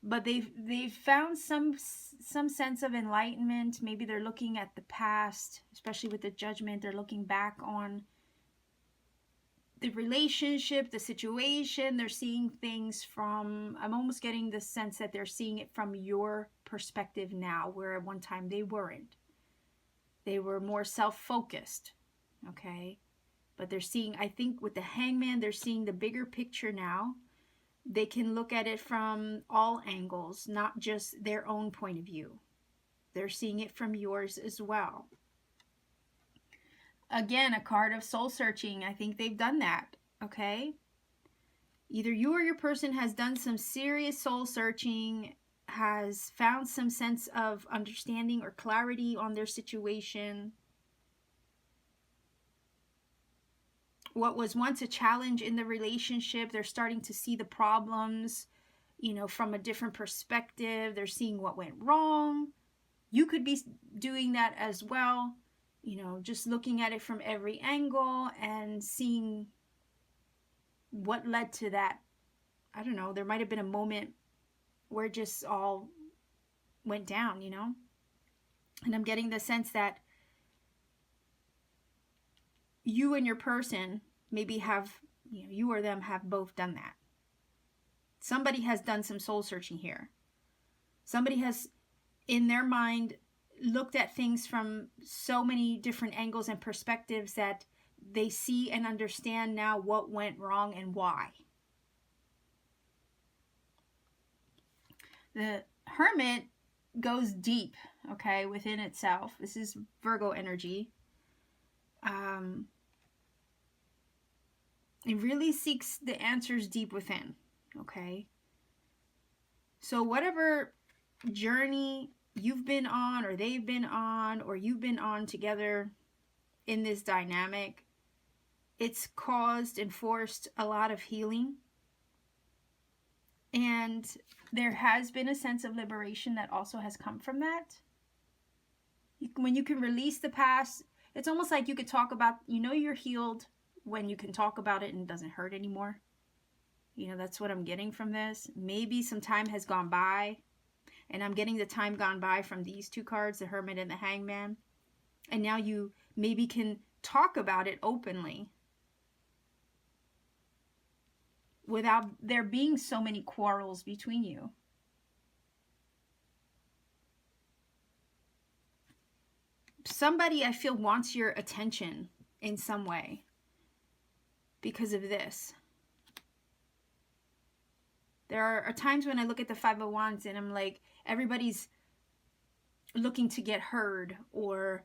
But they've found some sense of enlightenment. Maybe they're looking at the past, especially with the judgment. They're looking back on the relationship, the situation. They're seeing things from, I'm almost getting the sense that they're seeing it from your perspective now, where at one time they weren't. They were more self-focused, okay? But they're seeing, I think with the hangman, they're seeing the bigger picture now. They can look at it from all angles, not just their own point of view. They're seeing it from yours as well. Again, a card of soul searching. I think they've done that, okay? Either you or your person has done some serious soul searching, has found some sense of understanding or clarity on their situation. What was once a challenge in the relationship, they're starting to see the problems, you know, from a different perspective. They're seeing what went wrong. You could be doing that as well, you know, just looking at it from every angle and seeing what led to that. I don't know, there might have been a moment where it just all went down, you know. And I'm getting the sense that you and your person maybe have, you know, you or them have both done that. Somebody has done some soul searching here. Somebody has, in their mind, looked at things from so many different angles and perspectives that they see and understand now what went wrong and why. The Hermit goes deep, okay, within itself. This is Virgo energy. It really seeks the answers deep within, okay? So whatever journey you've been on, or they've been on, or you've been on together in this dynamic, it's caused and forced a lot of healing. And there has been a sense of liberation that also has come from that. When you can release the past, it's almost like you could talk about, you know, you're healed when you can talk about it and it doesn't hurt anymore. You know, that's what I'm getting from this. Maybe some time has gone by, and I'm getting the time gone by from these two cards, the Hermit and the Hangman. And now you maybe can talk about it openly without there being so many quarrels between you. Somebody, I feel, wants your attention in some way because of this. There are times when I look at the Five of Wands and I'm like, everybody's looking to get heard, or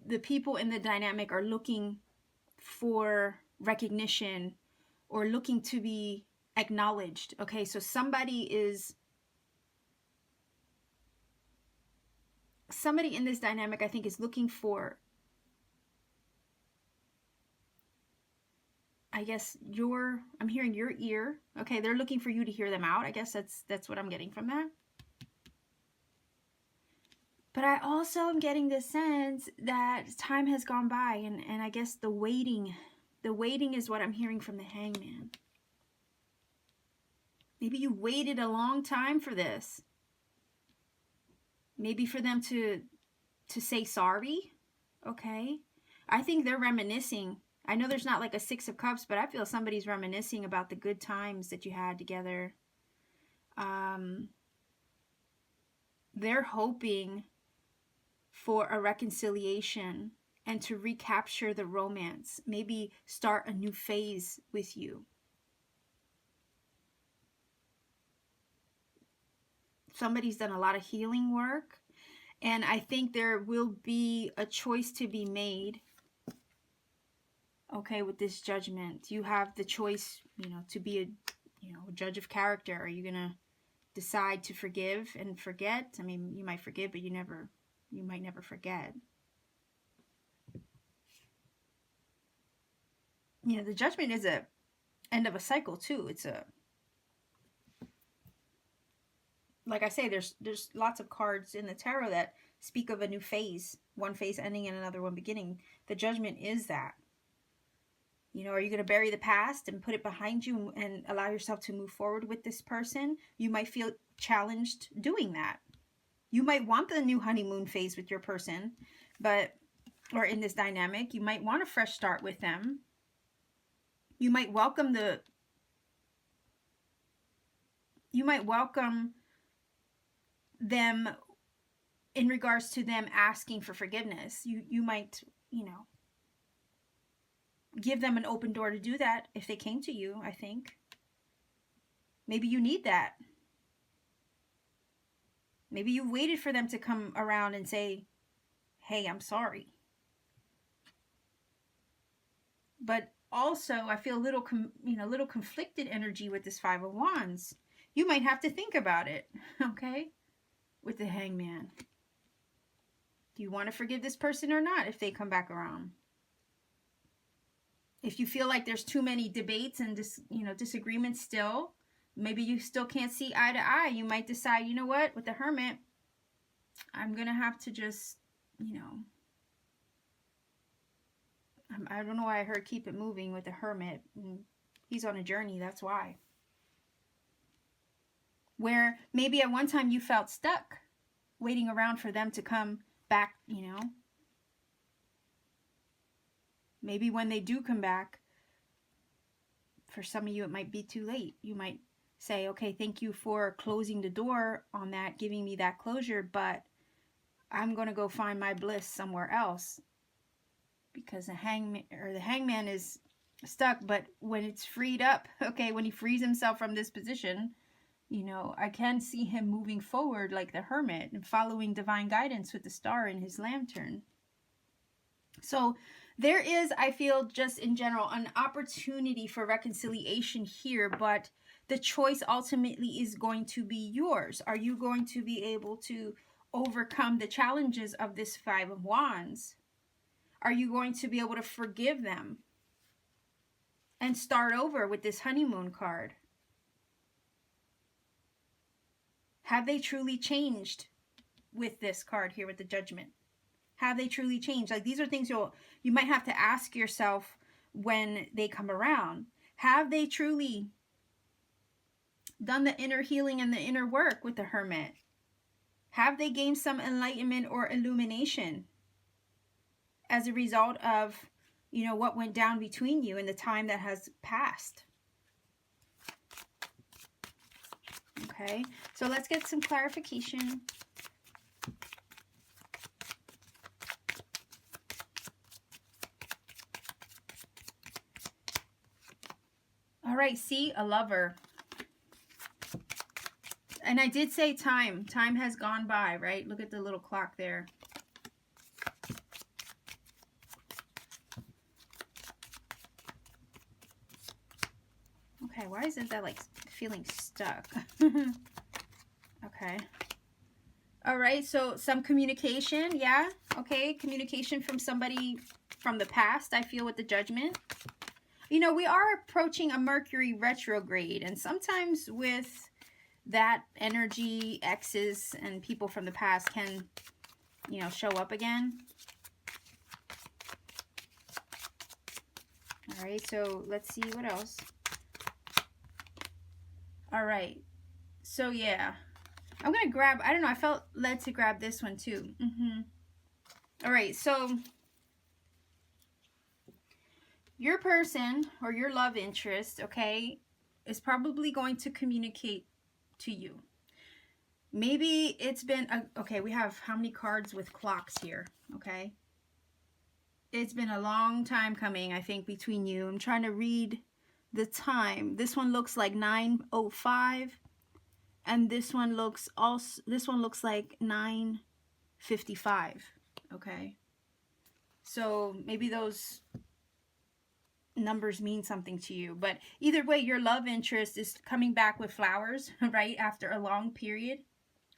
the people in the dynamic are looking for recognition or looking to be acknowledged. Okay, so somebody in this dynamic, I think, is looking for, I guess, I'm hearing your ear. Okay, they're looking for you to hear them out. I guess that's what I'm getting from that. But I also am getting the sense that time has gone by, and I guess the waiting is what I'm hearing from the Hangman. Maybe you waited a long time for this. Maybe for them to say sorry. Okay, I think they're reminiscing. I know there's not like a Six of Cups, but I feel somebody's reminiscing about the good times that you had together. They're hoping for a reconciliation and to recapture the romance. Maybe start a new phase with you. Somebody's done a lot of healing work. And I think there will be a choice to be made, okay, with this Judgment. You have the choice, you know, to be a, you know, a judge of character. Are you going to decide to forgive and forget? I mean, you might forgive, but you might never forget. You know, the Judgment is a end of a cycle too. It's a, like I say, there's lots of cards in the tarot that speak of a new phase, one phase ending and another one beginning. The Judgment is that. You know, are you going to bury the past and put it behind you and allow yourself to move forward with this person? You might feel challenged doing that. You might want the new honeymoon phase with your person, or in this dynamic, you might want a fresh start with them. You might welcome them in regards to them asking for forgiveness. You might, you know, give them an open door to do that if they came to you, I think. Maybe you need that. Maybe you waited for them to come around and say, hey, I'm sorry. But also, I feel a little conflicted energy with this Five of Wands. You might have to think about it, okay? With the Hangman. Do you want to forgive this person or not if they come back around? If you feel like there's too many debates and disagreements still, maybe you still can't see eye to eye, you might decide, you know what, with the Hermit, I'm going to have to just, you know, I don't know why I heard keep it moving with the Hermit. He's on a journey, that's why. Where maybe at one time you felt stuck, waiting around for them to come back, you know. Maybe when they do come back, for some of you it might be too late. You might say, okay, thank you for closing the door on that, giving me that closure, but I'm going to go find my bliss somewhere else. Because the hangman is stuck, but when it's freed up, okay, when he frees himself from this position, you know, I can see him moving forward like the Hermit and following divine guidance with the star in his lantern. So there is, I feel, just in general, an opportunity for reconciliation here, but the choice ultimately is going to be yours. Are you going to be able to overcome the challenges of this Five of Wands? Are you going to be able to forgive them and start over with this honeymoon card? Have they truly changed with this card here with the Judgment? Have they truly changed? Like, these are things you might have to ask yourself when they come around. Have they truly done the inner healing and the inner work with the Hermit? Have they gained some enlightenment or illumination as a result of, you know, what went down between you in the time that has passed? Okay, so let's get some clarification. All right, see, a Lover. And I did say time. Time has gone by, right? Look at the little clock there. Okay, why isn't that like feeling stuck? Okay. All right, so some communication, yeah. Okay, communication from somebody from the past, I feel, with the Judgment. You know, we are approaching a Mercury retrograde, and sometimes with that energy, exes and people from the past can, you know, show up again. All right, so let's see what else. All right, so yeah, I'm gonna grab, I don't know, I felt led to grab this one too. All right, so your person or your love interest, okay, is probably going to communicate to you. Maybe it's been, okay, we have how many cards with clocks here, okay? It's been a long time coming, I think, between you. I'm trying to read the time. This one looks like 9:05. And this one looks like 9:55. Okay. So maybe those numbers mean something to you, but either way, your love interest is coming back with flowers, right? After a long period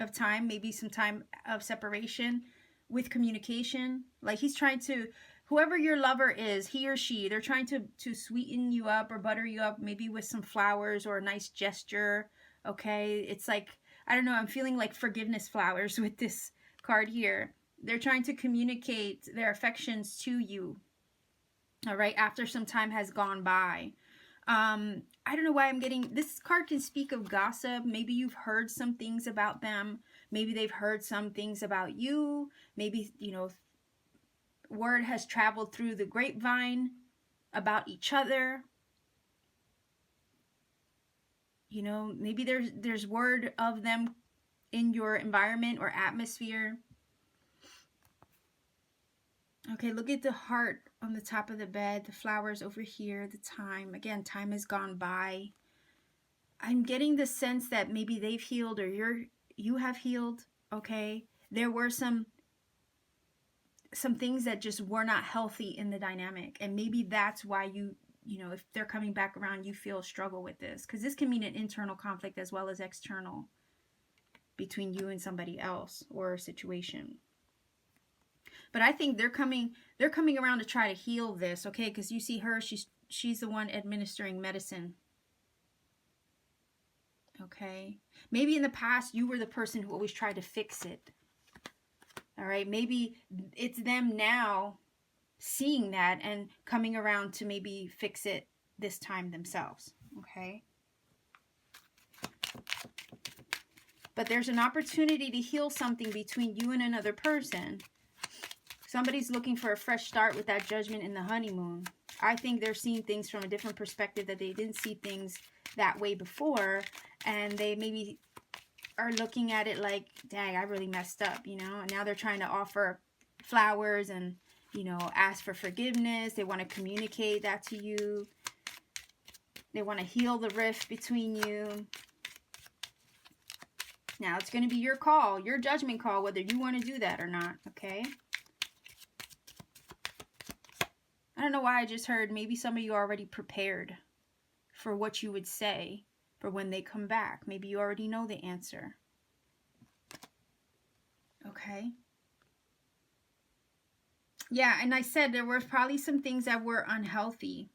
of time, maybe some time of separation, with communication. Like he's trying to, whoever your lover is, he or she, they're trying to sweeten you up or butter you up, maybe with some flowers or a nice gesture. Okay. It's like, I don't know, I'm feeling like forgiveness flowers with this card here. They're trying to communicate their affections to you, all right, after some time has gone by. I don't know why I'm getting, this card can speak of gossip. Maybe you've heard some things about them. Maybe they've heard some things about you. Maybe, you know, word has traveled through the grapevine about each other. You know, maybe there's word of them in your environment or atmosphere. Okay, look at the heart on the top of the bed, the flowers over here, the time. Again, time has gone by. I'm getting the sense that maybe they've healed or you have healed, okay? There were some things that just were not healthy in the dynamic, and maybe that's why you know, if they're coming back around, you feel struggle with this, because this can mean an internal conflict as well as external between you and somebody else or a situation. But I think they're coming around to try to heal this, okay? Because you see her, she's the one administering medicine. Okay? Maybe in the past you were the person who always tried to fix it. All right? Maybe it's them now seeing that and coming around to maybe fix it this time themselves. Okay? But there's an opportunity to heal something between you and another person. Somebody's looking for a fresh start with that Judgment in the honeymoon. I think they're seeing things from a different perspective, that they didn't see things that way before, and they maybe are looking at it like, dang, I really messed up, you know, and now they're trying to offer flowers and, you know, ask for forgiveness. They want to communicate that to you. They want to heal the rift between you. Now it's going to be your call, your judgment call, whether you want to do that or not, okay? I don't know why I just heard maybe some of you are already prepared for what you would say for when they come back. Maybe you already know the answer. Okay. Yeah, and I said there were probably some things that were unhealthy,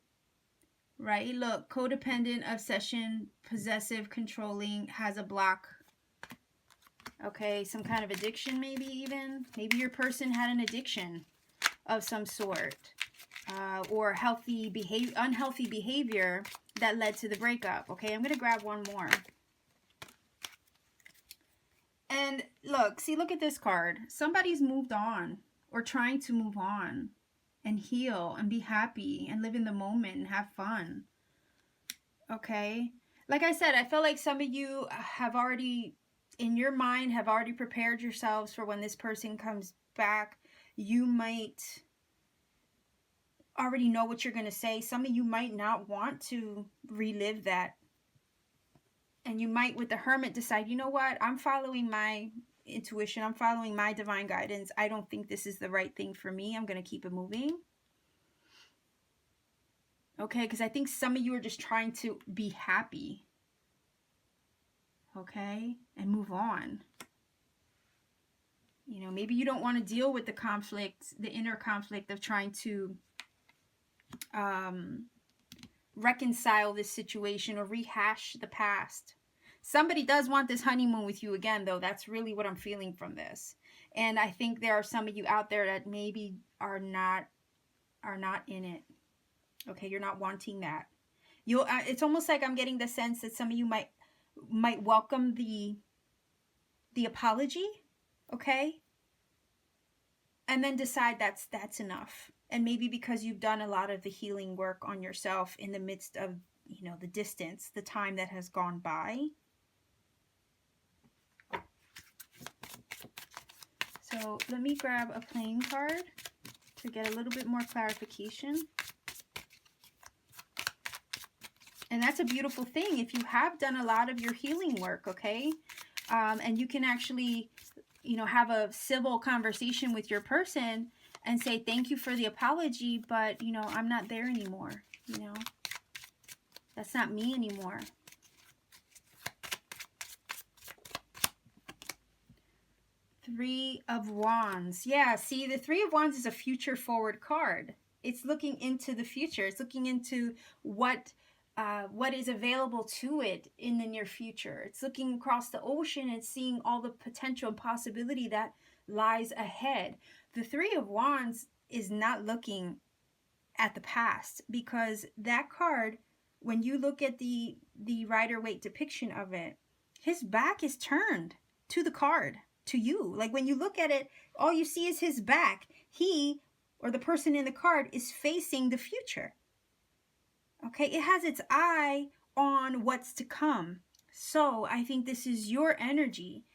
right? Look, codependent, obsession, possessive, controlling, has a block. Okay, some kind of addiction maybe even. Maybe your person had an addiction of some sort. Or unhealthy behavior that led to the breakup. Okay, I'm going to grab one more. And look at this card. Somebody's moved on or trying to move on and heal and be happy and live in the moment and have fun. Okay, like I said, I feel like some of you have already, in your mind, have already prepared yourselves for when this person comes back. You might already know what you're going to say. Some of you might not want to relive that. And you might, with the Hermit, decide, you know what? I'm following my intuition. I'm following my divine guidance. I don't think this is the right thing for me. I'm going to keep it moving. Okay? Because I think some of you are just trying to be happy. Okay? And move on. You know, maybe you don't want to deal with the conflict, the inner conflict of trying to reconcile this situation or rehash the past. Somebody does want this honeymoon with you again, though. That's really what I'm feeling from this. And I think there are some of you out there that maybe are not in it. Okay, you're not wanting that. It's almost like I'm getting the sense that some of you might welcome the apology, okay? And then decide that's enough. And maybe because you've done a lot of the healing work on yourself in the midst of, you know, the distance, the time that has gone by. So let me grab a plain card to get a little bit more clarification. And that's a beautiful thing if you have done a lot of your healing work, okay? And you can actually, you know, have a civil conversation with your person and say, thank you for the apology, but, you know, I'm not there anymore, you know? That's not me anymore. Three of Wands. Yeah, see, the Three of Wands is a future forward card. It's looking into the future. It's looking into what is available to it in the near future. It's looking across the ocean and seeing all the potential and possibility that lies ahead. The Three of Wands is not looking at the past, because that card, when you look at the Rider-Waite depiction of it, his back is turned to the card, to you. Like when you look at it, all you see is his back. He, or the person in the card, is facing the future. Okay, it has its eye on what's to come. So I think this is your energy.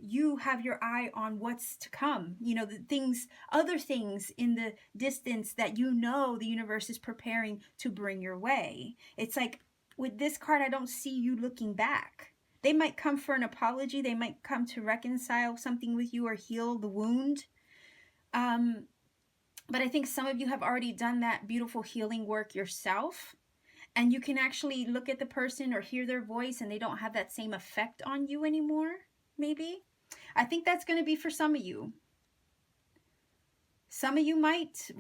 You have your eye on what's to come. You know, the things, other things in the distance that you know the universe is preparing to bring your way. It's like with this card, I don't see you looking back. They might come for an apology. They might come to reconcile something with you or heal the wound. But I think some of you have already done that beautiful healing work yourself. And you can actually look at the person or hear their voice and they don't have that same effect on you anymore, maybe. I think that's going to be for some of you. Some of you might,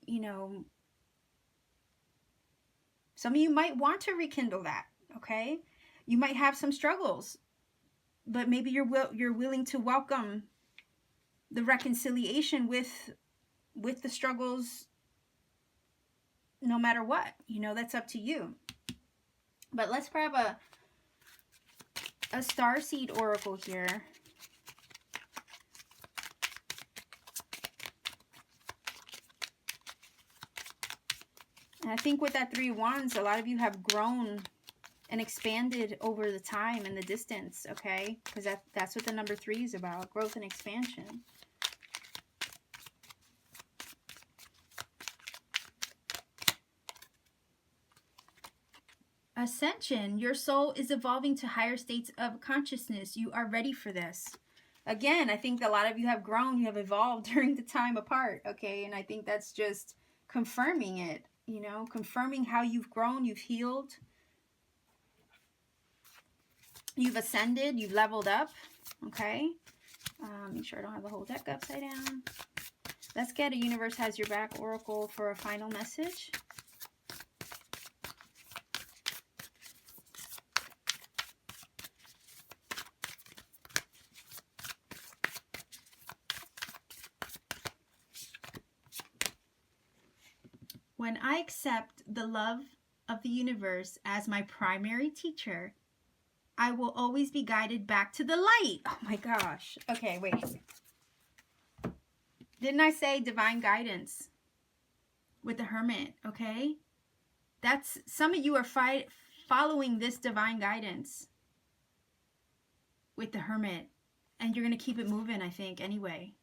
you know, some of you might want to rekindle that, okay? You might have some struggles, but maybe you're willing to welcome the reconciliation with the struggles no matter what. You know, that's up to you. But let's grab a starseed oracle here. And I think with that Three of Wands, a lot of you have grown and expanded over the time and the distance, okay? Because that's what the number 3 is about, growth and expansion. Ascension, your soul is evolving to higher states of consciousness. You are ready for this. Again, I think a lot of you have grown, you have evolved during the time apart, okay? And I think that's just confirming it, you know, confirming how you've grown, you've healed, you've ascended, you've leveled up, okay? Make sure I don't have the whole deck upside down. Let's get a Universe Has Your Back oracle for a final message. When I accept the love of the universe as my primary teacher, I will always be guided back to the light. Oh my gosh. Okay, wait. Didn't I say divine guidance with the Hermit, okay? That's, some of you are following this divine guidance with the Hermit. And you're going to keep it moving, I think, anyway.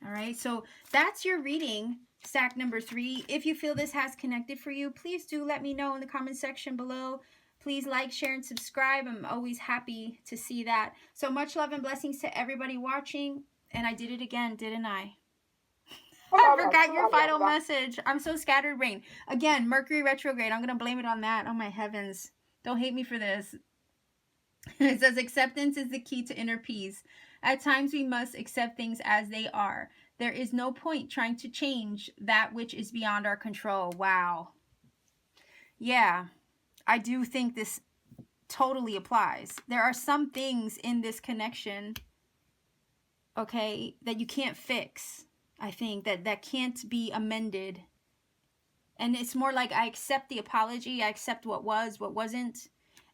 All right, so that's your reading, stack number 3. If you feel this has connected for you, please do let me know in the comment section below. Please like, share, and subscribe. I'm always happy to see that. So much love and blessings to everybody watching. And I did it again, didn't I? I forgot your final message. I'm so scattered brain. Again, Mercury retrograde. I'm going to blame it on that. Oh my heavens. Don't hate me for this. It says acceptance is the key to inner peace. At times we must accept things as they are. There is no point trying to change that which is beyond our control. Wow. Yeah, I do think this totally applies. There are some things in this connection, okay, that you can't fix. I think that can't be amended. And it's more like I accept the apology. I accept what was, what wasn't.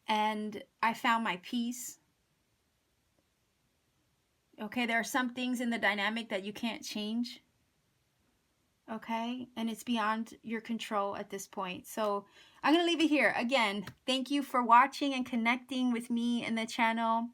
And I found my peace. Okay, there are some things in the dynamic that you can't change. Okay, and it's beyond your control at this point. So I'm going to leave it here. Again, thank you for watching and connecting with me in the channel.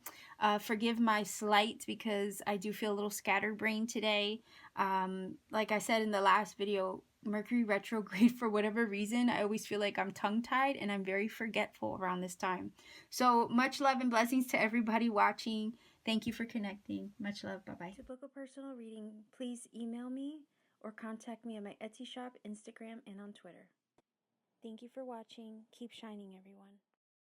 Forgive my slight because I do feel a little scatterbrained today. Like I said in the last video, Mercury retrograde for whatever reason. I always feel like I'm tongue tied and I'm very forgetful around this time. So much love and blessings to everybody watching. Thank you for connecting. Much love. Bye bye. To book a personal reading, please email me or contact me on my Etsy shop, Instagram, and on Twitter. Thank you for watching. Keep shining, everyone.